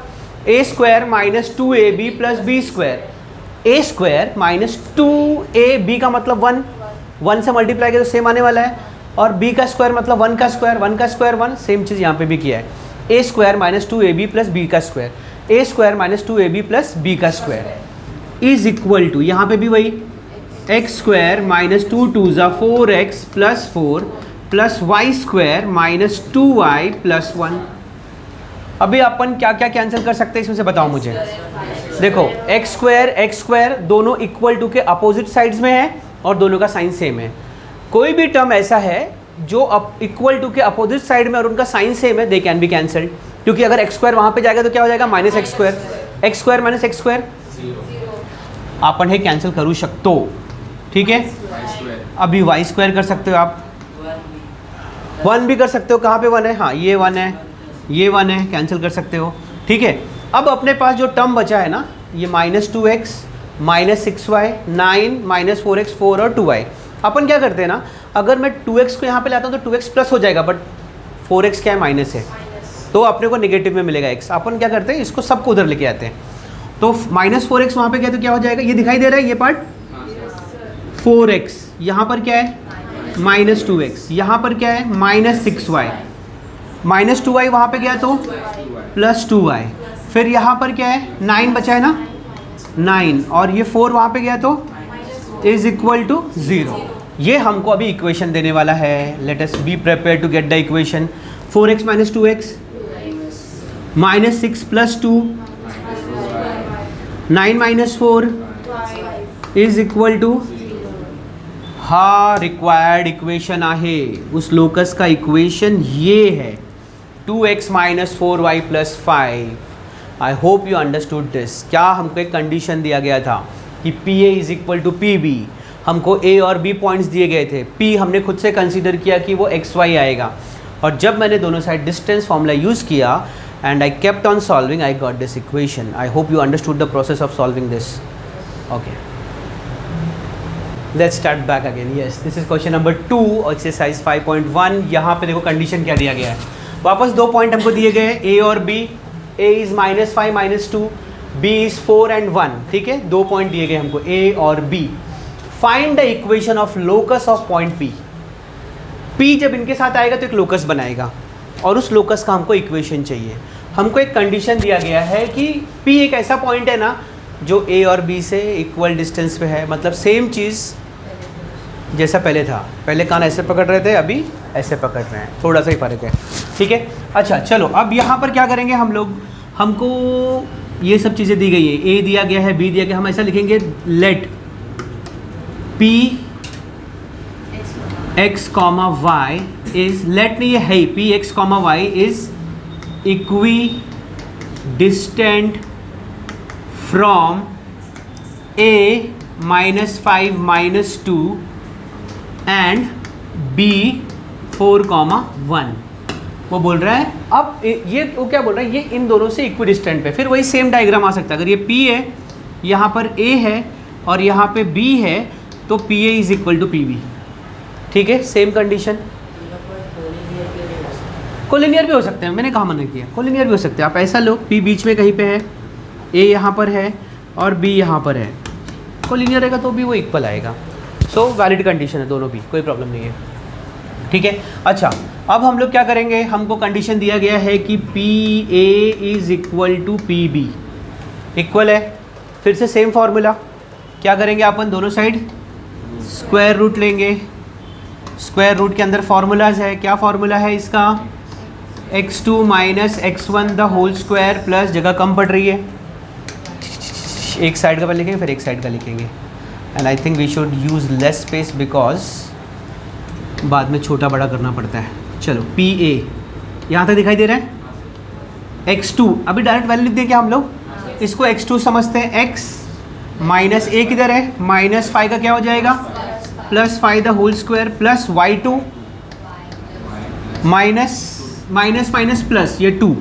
A square minus 2ab plus B square. A square minus 2ab का मतलब 1 से मल्टीप्लाई किया तो सेम आने वाला है, और b का स्क्वायर मतलब 1 का स्क्वायर 1, सेम चीज़ यहाँ पे भी किया है। A square minus 2ab plus B का square, A square minus 2ab plus B का स्क्वायर इज इक्वल टू, यहाँ पे भी वही, एक्स स्क्वायर माइनस 2 2 ज़ा 4x plus 4 plus Y square minus 2y plus 1। अभी अपन क्या क्या कैंसिल कर सकते हैं इसमें से बताओ मुझे। देखो एक्स स्क्वायर दोनों इक्वल टू के अपोजिट साइड्स में है और दोनों का साइन सेम है। कोई भी टर्म ऐसा है जो इक्वल टू के अपोजिट साइड में और उनका साइन सेम है, दे कैन बी कैंसल्ड, क्योंकि अगर एक्स स्क्वायर वहाँ पे जाएगा तो क्या हो जाएगा, minus x square minus x square, आपण हे कैंसिल करू शकतो। ठीक है, अभी वाई स्क्वायर कर सकते हो आप, 1 भी कर सकते हो। कहाँ पे 1 है, हाँ ये 1 है, ये 1 है, कैंसिल कर सकते हो। ठीक है, अब अपने पास जो टर्म बचा है ना, ये माइनस 2x -6y, 9 -4x 4 और 2y। अपन क्या करते हैं ना, अगर मैं 2x को यहाँ पे लाता हूँ तो 2x प्लस हो जाएगा, बट 4x क्या है, माइनस है, तो अपने को नेगेटिव में मिलेगा x। अपन क्या करते हैं, इसको सबको उधर लेके आते हैं। तो -4x वहाँ पे क्या, तो क्या हो जाएगा, ये दिखाई दे रहा है ये पार्ट, 4x, यहाँ पर क्या है -2x, यहाँ पर क्या है -6y, -2y वहाँ पे गया तो +2y, फिर यहाँ पर क्या है 9 बचा है ना, 9, और ये 4 वहाँ पे गया तो =0। ये हमको अभी इक्वेशन देने वाला है। Let us be prepare to get the equation. 4x - 2x, -6 + 2, 9 - 4 = हा रिक्वायर्ड इक्वेशन आहे उस लोकस का इक्वेशन ये है 2x - 4y + 5। I hope you understood this. क्या हमको एक कंडीशन दिया गया था कि PA = PB, हमको A और B पॉइंट्स दिए गए थे, P हमने खुद से कंसीडर किया कि वो XY आएगा, और जब मैंने दोनों साइड डिस्टेंस फॉर्मूला यूज़ किया and I kept on solving, I got this equation. I hope you understood the process of solving this. Okay, let's start back again. Yes, this is question number 2 exercise 5.1। यहाँ पे देखो condition क्या दिया गया है, वापस 2 point हमको दिए गए हैं, A और B। A is -5 - 2, B is 4 and 1। ठीक है, 2 पॉइंट दिए गए हमको A और B। Find the equation of locus of point P। P जब इनके साथ आएगा तो एक लोकस बनाएगा, और उस लोकस का हमको इक्वेशन चाहिए। हमको एक कंडीशन दिया गया है कि P एक ऐसा पॉइंट है ना जो A और B से इक्वल डिस्टेंस पे है, मतलब सेम चीज़ जैसा पहले था। पहले कान ऐसे पकड़ रहे थे, अभी ऐसे पकड़ रहे हैं, थोड़ा सा ही फ़र्क है। ठीक है, अच्छा चलो अब यहाँ पर क्या करेंगे हम लोग, हमको ये सब चीज़ें दी गई है, A दिया गया है, B दिया गया, हम ऐसा लिखेंगे let P x, y is, let नहीं है P x, y is equidistant from A -5 - 2 and B 4, 1। वो बोल रहा है, अब ये वो क्या बोल रहा है, ये इन दोनों से इक्वी डिस्टेंट पे, फिर वही सेम डायग्राम आ सकता है। अगर ये P है, यहाँ पर A है और यहाँ पे B है, तो PA = PB। ठीक है, सेम कंडीशन। कोलिनियर भी हो सकते हैं, मैंने कहा मना किया, कोलिनियर भी हो सकते हैं। आप ऐसा लो, P बीच में कहीं पे है, A यहाँ पर है और B यहाँ पर है, कोलिनियर रहेगा तो भी वो इक्वल आएगा। सो वैलिड कंडीशन है दोनों भी, कोई प्रॉब्लम नहीं है। ठीक है, अच्छा अब हम लोग क्या करेंगे, हमको कंडीशन दिया गया है कि PA = PB, इक्वल है। फिर से सेम फार्मूला, क्या करेंगे अपन, दोनों साइड स्क्वायर रूट लेंगे। स्क्वायर रूट के अंदर फार्मूलाज है, क्या फार्मूला है इसका, x2 - x1 the whole square plus, जगह कम पड़ रही है, एक साइड का लिखेंगे फिर एक साइड का लिखेंगे, and I think we should use less space because बाद में छोटा बड़ा करना पड़ता है। चलो PA यहाँ तक दिखाई दे रहा है। x2 अभी डायरेक्ट वैल्यू लिख दें क्या हम लोग, इसको x2 समझते हैं, x माइनस A किधर है, -5 का क्या हो जाएगा, +5 the whole square plus y2 minus plus ये 2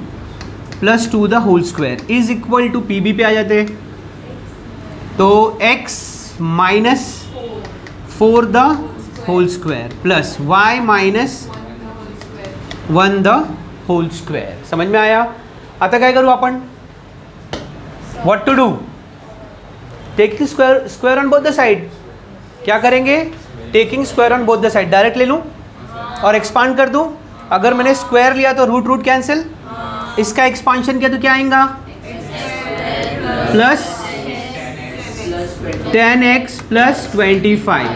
+2 the whole square is equal to PB पे आ जाते हैं। तो x -4 the whole square plus y -1 the whole square. समझ में आया? आता काय करू आपण, what to do, taking square on both the side. क्या करेंगे, taking square on both the side, direct ले लूँ और एक्सपांड कर दूँ। अगर मैंने स्क्वायर लिया तो रूट कैंसिल, इसका एक्सपांशन किया तो क्या आएगा, प्लस 10x + 25।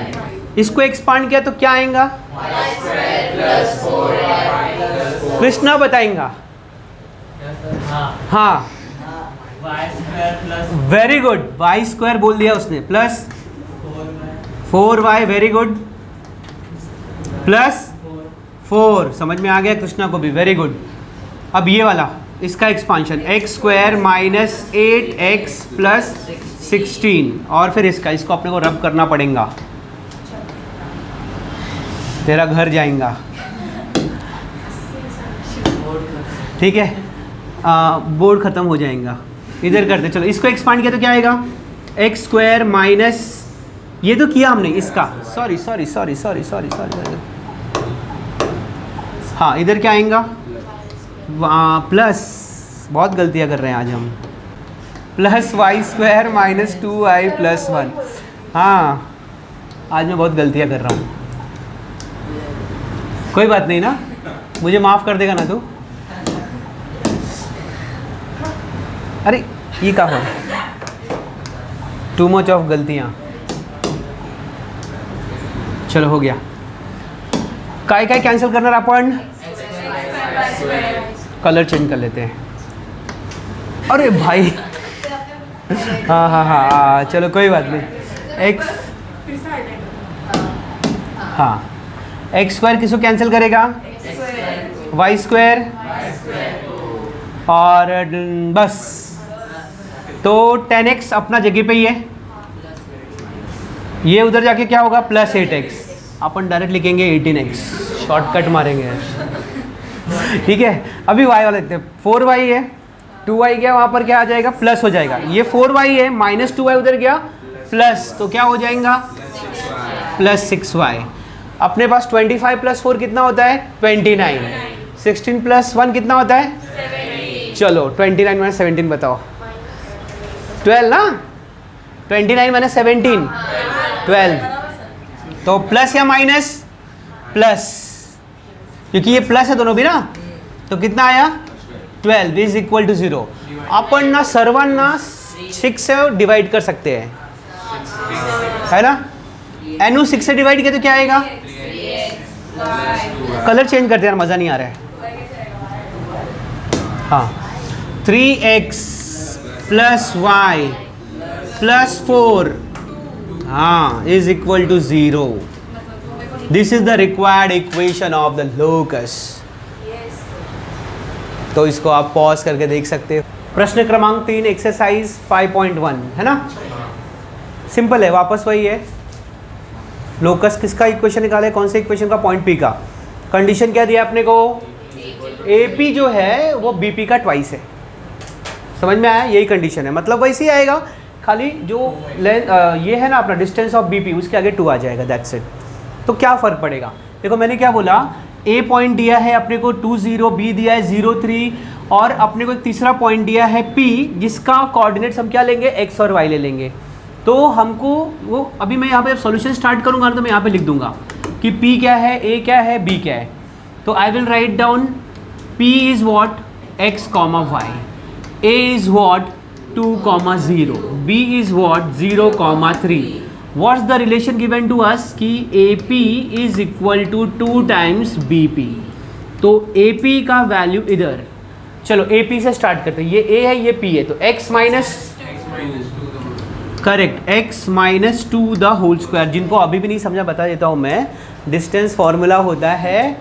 इसको एक्सपांड किया तो क्या आएगा, कृष्णा बताएंगा। हाँ वेरी गुड, y² बोल दिया उसने, plus 4y, very good, plus 4, समझ में आ गया कृष्णा को भी, वेरी गुड। अब ये वाला, इसका एक्सपांशन x² - 8x + 16, और फिर इसको अपने को रब करना पड़ेगा, तेरा घर जाएगा। ठीक है, बोर्ड ख़त्म हो जाएगा। इधर करते चलो, इसको एक्सपांड किया तो क्या आएगा, एक्स स्क्वायर माइनस, ये तो किया हमने इसका, सॉरी, हाँ इधर क्या आएगा, प्लस, बहुत गलतियाँ कर रहे हैं आज हम, plus Y square minus 2i plus 1। हाँ आज मैं बहुत गलतियाँ कर रहा हूँ, कोई बात नहीं ना, मुझे माफ़ कर देगा ना तू? अरे ये क्या हो, टू मच ऑफ गलतियाँ। चलो हो गया, काय काय कैंसिल करना अपन, कलर चेंज कर लेते हैं। अरे भाई हाँ चलो कोई बात नहीं। एक्स, हाँ एक्स स्क्वायर किसको कैंसिल करेगा, वाई स्क्वायर, और बस तो 10x अपना जगह पे ही है, ये उधर जाके क्या होगा प्लस 8x, अपन डायरेक्ट लिखेंगे 18x, शॉर्टकट मारेंगे ठीक है। अभी y वाला देखते हैं, 4y है, 2y गया वहाँ पर क्या आ जाएगा प्लस हो जाएगा, ये 4y है माइनस 2y उधर गया प्लस, तो क्या हो जाएगा प्लस 6y। अपने पास 25 प्लस 4 कितना होता है 29, 16 प्लस 1 कितना होता है, चलो 29 माइनस 17 बताओ, 12 ना, 29 माइनस 17 12, तो प्लस या माइनस, प्लस, क्योंकि ये प्लस है दोनों भी ना, तो कितना आया 12 इज इक्वल टू 0। अपन ना सर्वन ना 6 से डिवाइड कर सकते हैं, है ना, एनु 6 से डिवाइड किया तो क्या आएगा, कलर चेंज करते हैं यार, मज़ा नहीं आ रहा है। हाँ 3x प्लस वाई प्लस 4 हाँ is equal to 0। This is the required equation of the locus. तो इसको आप पॉज करके देख सकते हो। प्रश्न क्रमांक 3 एक्सरसाइज 5.1 है ना, सिंपल है, वापस वही है। लोकस किसका इक्वेशन निकाले, कौन से इक्वेशन का, पॉइंट पी का। कंडीशन क्या दिया आपने को, AP जो है वो BP का ट्वाइस है, समझ में आया, यही कंडीशन है, मतलब वैसे ही आएगा, खाली जो ये है ना अपना डिस्टेंस ऑफ BP उसके आगे 2 आ जाएगा, दैट्स इट। तो क्या फ़र्क पड़ेगा, देखो मैंने क्या बोला, A पॉइंट दिया है अपने को 2 0, B दिया है 0 3, और अपने को तीसरा पॉइंट दिया है P, जिसका कोऑर्डिनेट्स हम क्या लेंगे x और y ले लेंगे। तो हमको वो अभी मैं यहाँ पे सॉल्यूशन स्टार्ट करूँगा तो मैं यहाँ पे लिख दूंगा कि P क्या है, A क्या है, B क्या है। तो I will write down P is what x comma Y, A is what 2 0, B is what 0 3। What's the relation given to us कि AP is equal to 2 times BP। तो AP का value इधर, चलो AP से start करते हैं, ये A है ये P है, तो x minus, correct, x minus 2 the whole square. जिनको अभी भी नहीं समझा बता देता हूँ मैं, डिस्टेंस फॉर्मूला होता है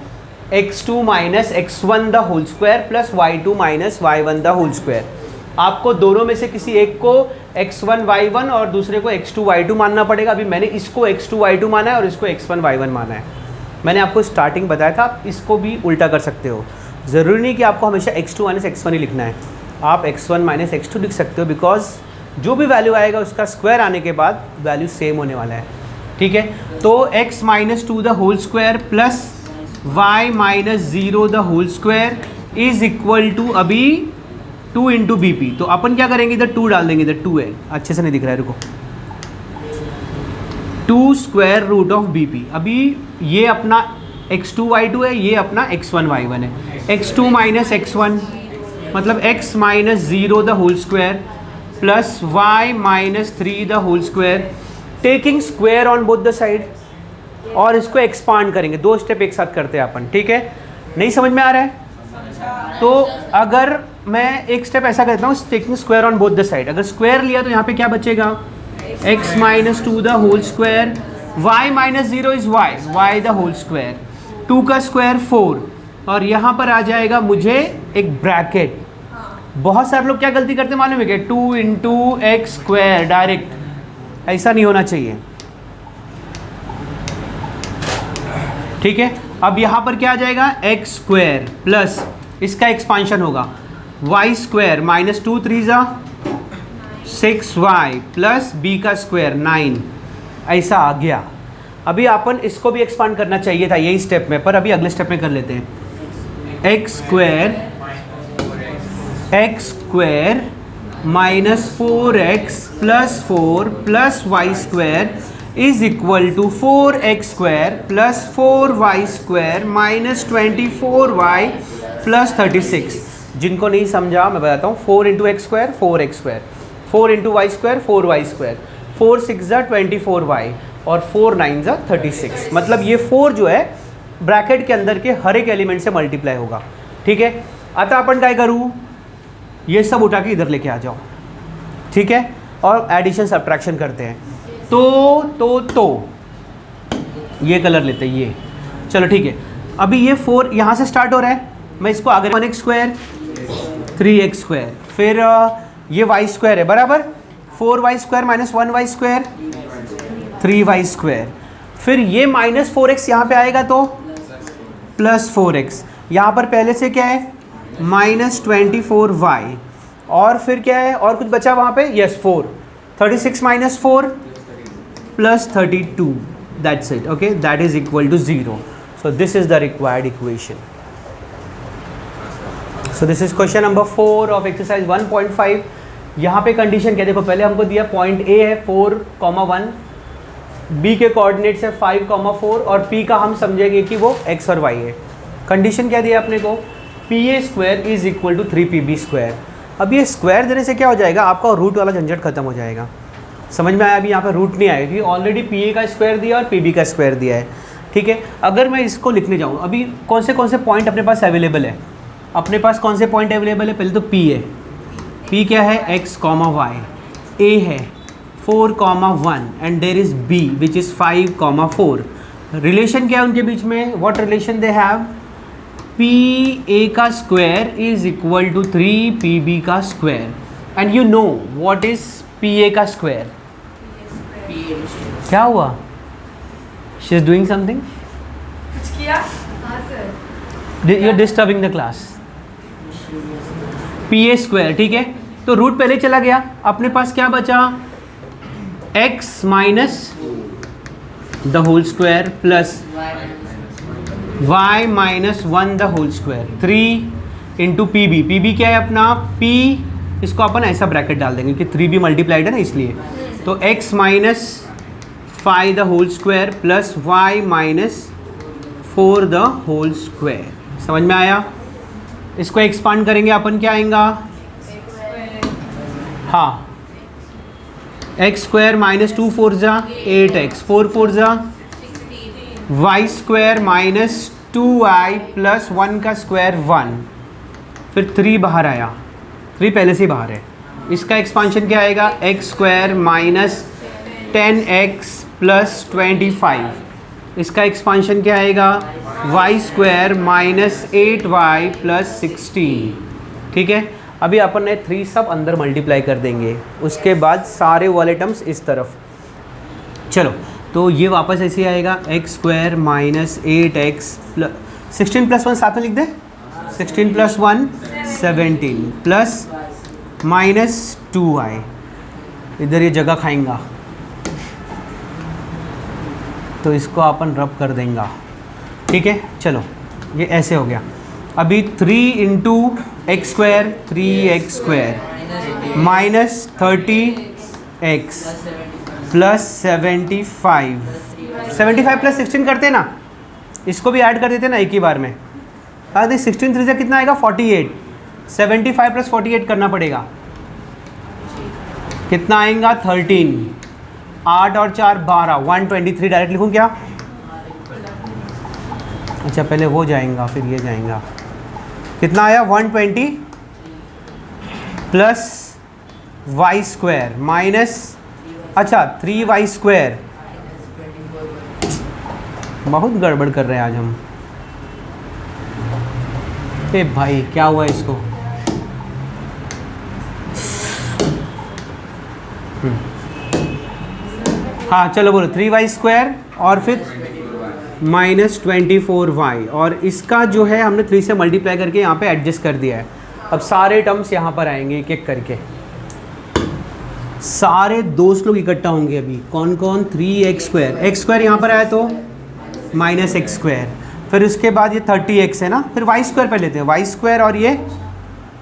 x2 minus x1 the whole square plus y2 minus y1 the whole square. आपको दोनों में से किसी एक को x1 y1 और दूसरे को x2 y2 मानना पड़ेगा। अभी मैंने इसको x2 y2 माना है और इसको x1 y1 माना है। मैंने आपको स्टार्टिंग बताया था, आप इसको भी उल्टा कर सकते हो, ज़रूरी नहीं कि आपको हमेशा x2 माइनस x1 ही लिखना है, आप x1 माइनस x2 लिख सकते हो, बिकॉज जो भी वैल्यू आएगा उसका स्क्वायर आने के बाद वैल्यू सेम होने वाला है, ठीक है। तो x minus 2 the whole square plus y minus 0 the whole square is equal to अभी 2 इंटू BP। तो अपन क्या करेंगे, इधर 2 डाल देंगे, इधर 2 है, अच्छे से नहीं दिख रहा है, रुको, 2 स्क्वायर रूट ऑफ BP। अभी ये अपना x2 y2 है, ये अपना x1 y1 है, x2 माइनस x1 मतलब x minus 0 the whole square plus y minus 3 the whole square, taking square on both the side, और इसको एक्सपांड करेंगे। 2 स्टेप एक साथ करते हैं अपन, ठीक है, नहीं समझ में आ रहा है? तो अगर मैं एक स्टेप ऐसा करता हूँ, taking square on both the side, अगर स्क्वायर लिया तो यहाँ पे क्या बचेगा, x minus 2 the whole square, y minus 0 is y the whole square, 2 का स्क्वायर 4, और यहाँ पर आ जाएगा मुझे एक ब्रैकेट। बहुत सारे लोग क्या गलती करते मालूम है क्या, 2 इंटू एक्स स्क्वायर डायरेक्ट, ऐसा नहीं होना चाहिए, ठीक है। अब यहाँ पर क्या आ जाएगा, एक्स स्क्वायर प्लस इसका एक्सपांशन होगा y स्क्वायर माइनस 2 3 जा 6y प्लस बी का स्क्वायर 9, ऐसा आ गया। अभी अपन इसको भी एक्सपांड करना चाहिए था यही स्टेप में, पर अभी अगले स्टेप में कर लेते हैं। X square minus 4x plus 4 plus Y square is equal to 4x square plus 4y square minus 24y plus 36। जिनको नहीं समझा मैं बताता हूँ। 4 into X square 4x square, 4 into Y square 4y square, 4 6 24y और 4 9 36। मतलब ये 4 जो है ब्रैकेट के अंदर के हर एक एलिमेंट से मल्टीप्लाई होगा। ठीक है, आता अपन क्या करूँ, ये सब उठा के इधर लेके आ जाओ। ठीक है, और एडिशन सब्ट्रैक्शन करते हैं। तो ये कलर लेते हैं ये। चलो ठीक है, अभी ये 4 यहाँ से स्टार्ट हो रहा है, मैं इसको आगे 1x स्क्वायर 3x स्क्वायर, फिर ये y स्क्वायर है बराबर 4y square minus 1y square 3y square, फिर ये माइनस 4x यहाँ पे आएगा तो प्लस 4x, यहाँ पर पहले से क्या है माइनस 24y, और फिर क्या है और कुछ बचा वहाँ पे, yes 4, 36 minus 4 plus 32, that's it. Okay, that is equal to 0। So this is the required equation. So this is question number 4 of exercise 1.5। यहाँ पे कंडीशन क्या, देखो पहले हमको दिया पॉइंट ए है 4,1, बी के कोऑर्डिनेट्स है 5,4 और पी का हम समझेंगे कि वो x और y है। कंडीशन क्या दिया अपने को, P A square is equal to 3pb square. अब ये स्क्वायर देने से क्या हो जाएगा, आपका रूट वाला झंझट खत्म हो जाएगा। समझ में आया, अभी यहाँ पर रूट नहीं आएगा क्योंकि ऑलरेडी पी ए का स्क्वायर दिया और पी बी का स्क्वायर दिया है। ठीक है, अगर मैं इसको लिखने जाऊँ, अभी कौन से पॉइंट अपने पास अवेलेबल है, अपने पास कौन से पॉइंट अवेलेबल है, पहले तो पी है, पी क्या है x, y, ए है 4,1 and there is b which is 5,4। Relation क्या है उनके बीच में, what relation they have, P A का square is equal to 3pb का square, and you know what is P A का स्क्वायर। क्या हुआ, शी इज डूइंग समथिंग, कुछ किया? हाँ sir. You are disturbing the class. P A square, ठीक है, तो रूट पहले चला गया, अपने पास क्या बचा x minus the whole square plus y minus 1 the whole square 3 into P B. P B क्या है अपना, p, इसको अपन ऐसा ब्रैकेट डाल देंगे कि 3b मल्टीप्लाइड है ना इसलिए, तो x minus 5 the whole square plus y minus 4 the whole square. समझ में आया, इसको एक्सपांड करेंगे अपन क्या आएगा, हाँ एक्स स्क्वायर माइनस 2 4 जा 8x 4 4 जा Y square minus 2i plus 1 का स्क्वायर 1, फिर 3 बाहर आया, 3 पहले से ही बाहर है, इसका एक्सपांशन क्या आएगा, x square minus 10x plus 25, इसका एक्सपांशन क्या आएगा, Y square minus 8y plus 16। ठीक है, अभी अपन ने 3 सब अंदर मल्टीप्लाई कर देंगे, उसके बाद सारे वाले टर्म्स इस तरफ। चलो तो ये वापस ऐसे आएगा, x square minus 8x plus 16 plus 1 साथ में लिख दे, 16 प्लस 1 17 प्लस माइनस 2i, इधर ये जगह खाएंगा तो इसको अपन रब कर देंगे। ठीक है, चलो ये ऐसे हो गया। अभी 3 into X square 3x square minus 30x plus 75 plus 16 करते ना, इसको भी ऐड कर देते ना एक ही बार में। हाँ, 16 3 से कितना आएगा 48, 75 प्लस 48 करना पड़ेगा, कितना आएगा 13, 8 और 4 12, 123 डायरेक्ट लिखूँ क्या, अच्छा पहले वो जाएगा फिर ये जाएगा, कितना आया 120 प्लस वाई स्क्वायर माइनस, अच्छा 3y स्क्वायर, बहुत गड़बड़ कर रहे हैं आज हम। ए भाई क्या हुआ इसको, हाँ चलो बोलो 3y स्क्वायर और फिर माइनस 24y, और इसका जो है हमने 3 से मल्टीप्लाई करके यहाँ पे एडजस्ट कर दिया है। अब सारे टर्म्स यहाँ पर आएंगे एक एक करके। सारे दोस्त लोग इकट्ठा होंगे अभी। कौन कौन? 3x², x² यहाँ पर आया तो -x², फिर उसके बाद ये 30x है ना, फिर y² पे लेते हैं, y² और ये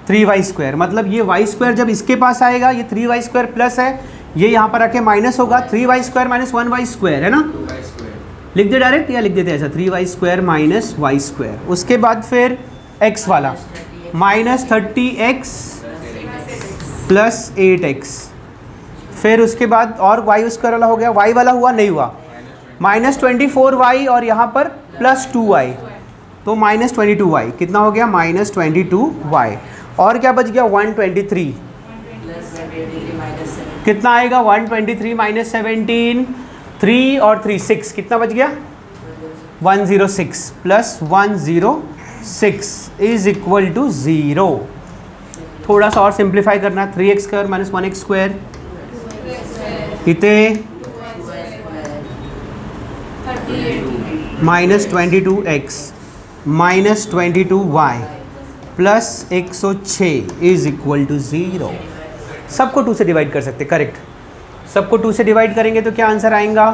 3y², मतलब ये y² जब इसके पास आएगा ये 3y² प्लस है, ये यहाँ पर आके माइनस होगा, 3y² माइनस 1y² है ना, लिख दे डायरेक्ट या लिख देते ऐसा, 3y² माइनस y²। उसके बाद फिर x वाला -30x प्लस 8x, फिर उसके बाद और y² वाला हो गया, y वाला हुआ नहीं हुआ, -24y और यहाँ पर +2y, तो -22y, कितना हो गया? -22y। और क्या बच गया? 123, कितना आएगा? 123 माइनस 17, 3 और 3 6, कितना बच गया? 106 प्लस 106 इज इक्वल टू 0। थोड़ा सा और सिंप्लीफाई करना, 3x² माइनस 1x², कितने? -22x minus 22y plus 106 is equal to 0। सबको 2 से डिवाइड कर सकते, करेक्ट। सबको 2 से डिवाइड करेंगे तो क्या आंसर आएगा?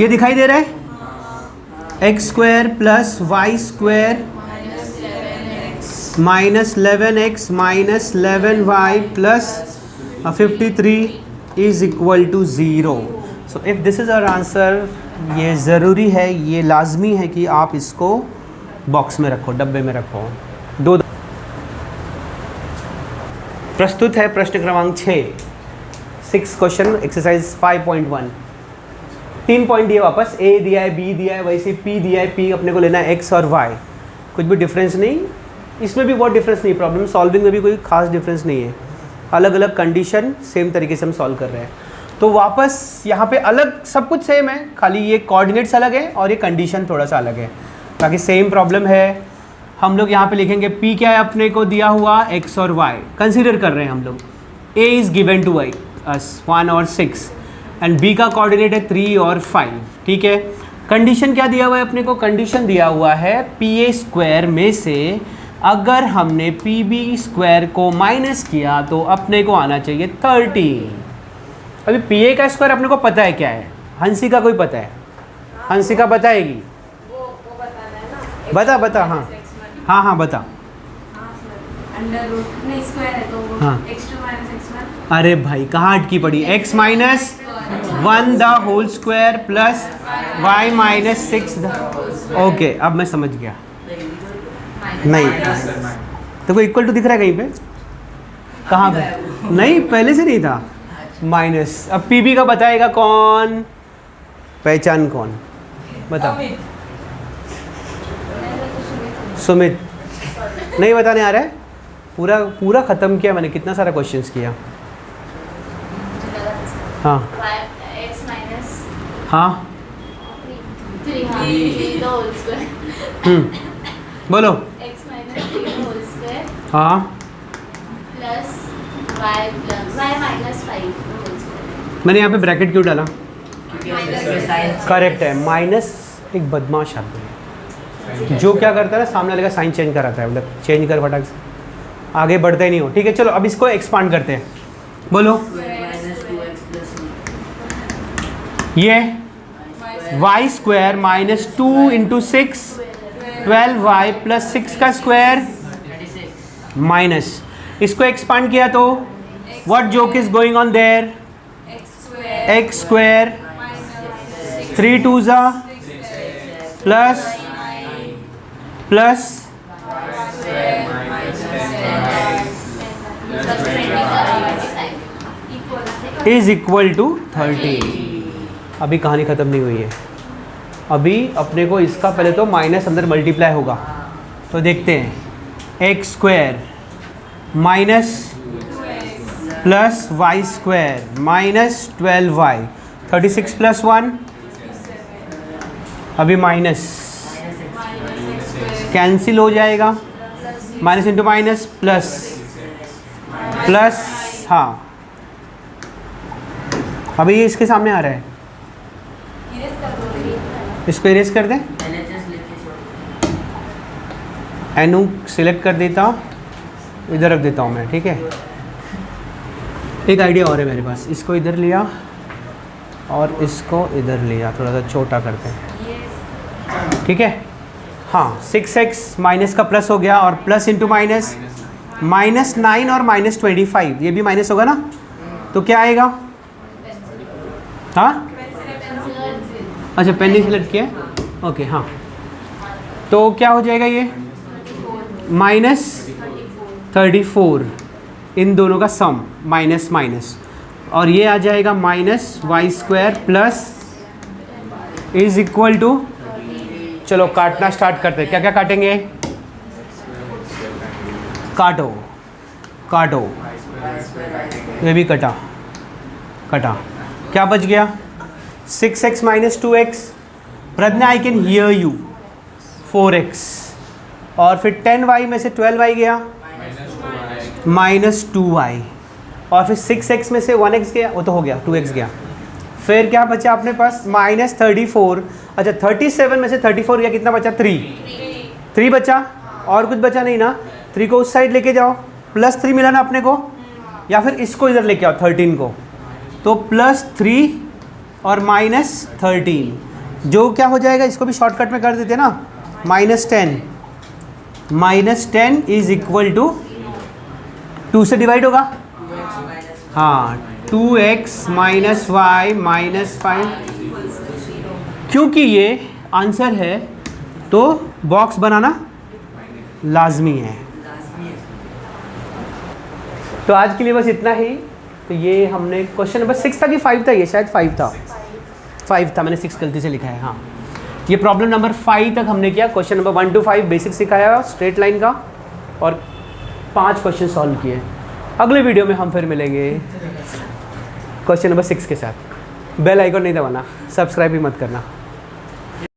ये दिखाई दे रहा है, x² plus y² minus 11x minus 11y plus 53 is equal to 0। So if this is our answer, ये ज़रूरी है, ये लाजमी है कि आप इसको बॉक्स में रखो, डब्बे में रखो। दो प्रस्तुत है प्रश्न क्रमांक 6 क्वेश्चन एक्सरसाइज 5.1। 3 पॉइंट दिए वापस, ए दिया है, बी दिया है, वैसे पी दिया है, पी अपने को लेना है एक्स और वाई, कुछ भी डिफरेंस नहीं, इसमें भी बहुत डिफरेंस नहीं, प्रॉब्लम सॉल्विंग में भी कोई खास डिफरेंस नहीं है, अलग अलग कंडीशन सेम तरीके से हम सॉल्व कर रहे हैं। तो वापस यहाँ पे अलग सब कुछ सेम है, खाली ये कोऑर्डिनेट्स अलग है और ये कंडीशन थोड़ा सा अलग है, बाकी सेम प्रॉब्लम है। हम लोग यहाँ पे लिखेंगे P क्या है, अपने को दिया हुआ x और y कंसीडर कर रहे हैं हम लोग, A is given to us 1 और 6 एंड B का कोऑर्डिनेट है 3 और 5, ठीक है। कंडीशन क्या दिया हुआ है अपने को? कंडीशन दिया हुआ है PA² में से अगर हमने PB² को माइनस किया तो अपने को आना चाहिए 30। अभी PA का स्क्वायर अपने को पता है क्या है, हंसी का कोई पता है? हंसिका बताएगी, बता बता, हाँ हाँ हाँ बता। अंडर रूट नहीं, स्क्वायर है तो हाँ। x2 minus x1। अरे भाई कहाँ अटकी पड़ी, x minus 1 the whole square plus y minus 6 the, okay अब मैं समझ गया। नहीं तो कोई इक्वल टू दिख रहा है कहीं पे? कहाँ पे? नहीं पहले से नहीं था, माइनस। अब पी बी का बताएगा कौन? पहचान कौन? बता। सुमित नहीं बताने आ रहा है, पूरा पूरा ख़त्म किया मैंने, कितना सारा क्वेश्चंस किया। हाँ हाँ बोलो। हाँ मैंने यहाँ पे ब्रैकेट क्यों डाला? करेक्ट है, माइनस एक बदमाश आदमी है जो क्या करता है ना, सामने वाले का साइन चेंज कराता है, मतलब चेंज कर फटाक से, आगे बढ़ते ही नहीं हो। ठीक है चलो अब इसको एक्सपांड करते हैं, बोलो। ये y² minus 2 into 6 12y plus 6 का स्क्वायर माइनस, इसको एक्सपांड किया तो what joke is going on their? x² 3 2 ज़ा प्लस इज इक्वल टू 30। अभी कहानी ख़त्म नहीं हुई है, अभी अपने को इसका पहले तो माइनस अंदर मल्टीप्लाई होगा, तो देखते हैं x² minus plus y² minus 12y 36 plus 1, अभी माइनस कैंसिल हो जाएगा, minus into minus plus plus, हाँ अभी ये इसके सामने आ रहा है, इसको इरेज कर दें, एनु सिलेक्ट कर देता हूँ, इधर रख देता हूँ मैं, ठीक है। एक आइडिया और है मेरे पास, इसको इधर लिया और इसको इधर लिया, थोड़ा सा छोटा करते हैं, ठीक है। हाँ, 6x माइनस का प्लस हो गया और प्लस इंटू माइनस, -9 और -25, ये भी माइनस होगा ना, तो क्या आएगा? हाँ अच्छा, पेन नहीं सिलेक्ट किया, ओके हाँ, तो क्या हो जाएगा ये -34, इन दोनों का सम माइनस माइनस, और ये आ जाएगा -y² plus is equal to, चलो काटना स्टार्ट करते हैं। क्या क्या काटेंगे? काटो काटो, ये भी कटा कटा, क्या बच गया? 6x - 2x, Pragya I can hear you, 4x, और फिर 10y में से 12y गया -2y, और फिर 6x में से 1x गया, वो तो हो गया, 2x गया, फिर क्या बचा अपने पास? -34, अच्छा 37 में से 34 गया, कितना बचा? 3 बचा, और कुछ बचा नहीं ना, 3 को उस साइड लेके जाओ, +3 मिला ना अपने को, या फिर इसको इधर लेके आओ 13 को, तो +3 और -13, जो क्या हो जाएगा, इसको भी शॉर्टकट में कर देते ना, -10 इज इक्वल टू 2 से डिवाइड होगा, हाँ 2x - y -5, क्योंकि ये आंसर है तो बॉक्स बनाना लाजमी है। तो आज के लिए बस इतना ही। तो ये हमने क्वेश्चन नंबर 6 था कि 5 था, ये शायद 5 था, मैंने 6 गलती से लिखा है, हाँ। ये प्रॉब्लम नंबर 5 तक हमने किया, क्वेश्चन नंबर 1 to 5 बेसिक सिखाया स्ट्रेट लाइन का, और 5 क्वेश्चन सॉल्व किए। अगले वीडियो में हम फिर मिलेंगे क्वेश्चन नंबर 6 के साथ। बेल आइकन नहीं दबाना, सब्सक्राइब भी मत करना।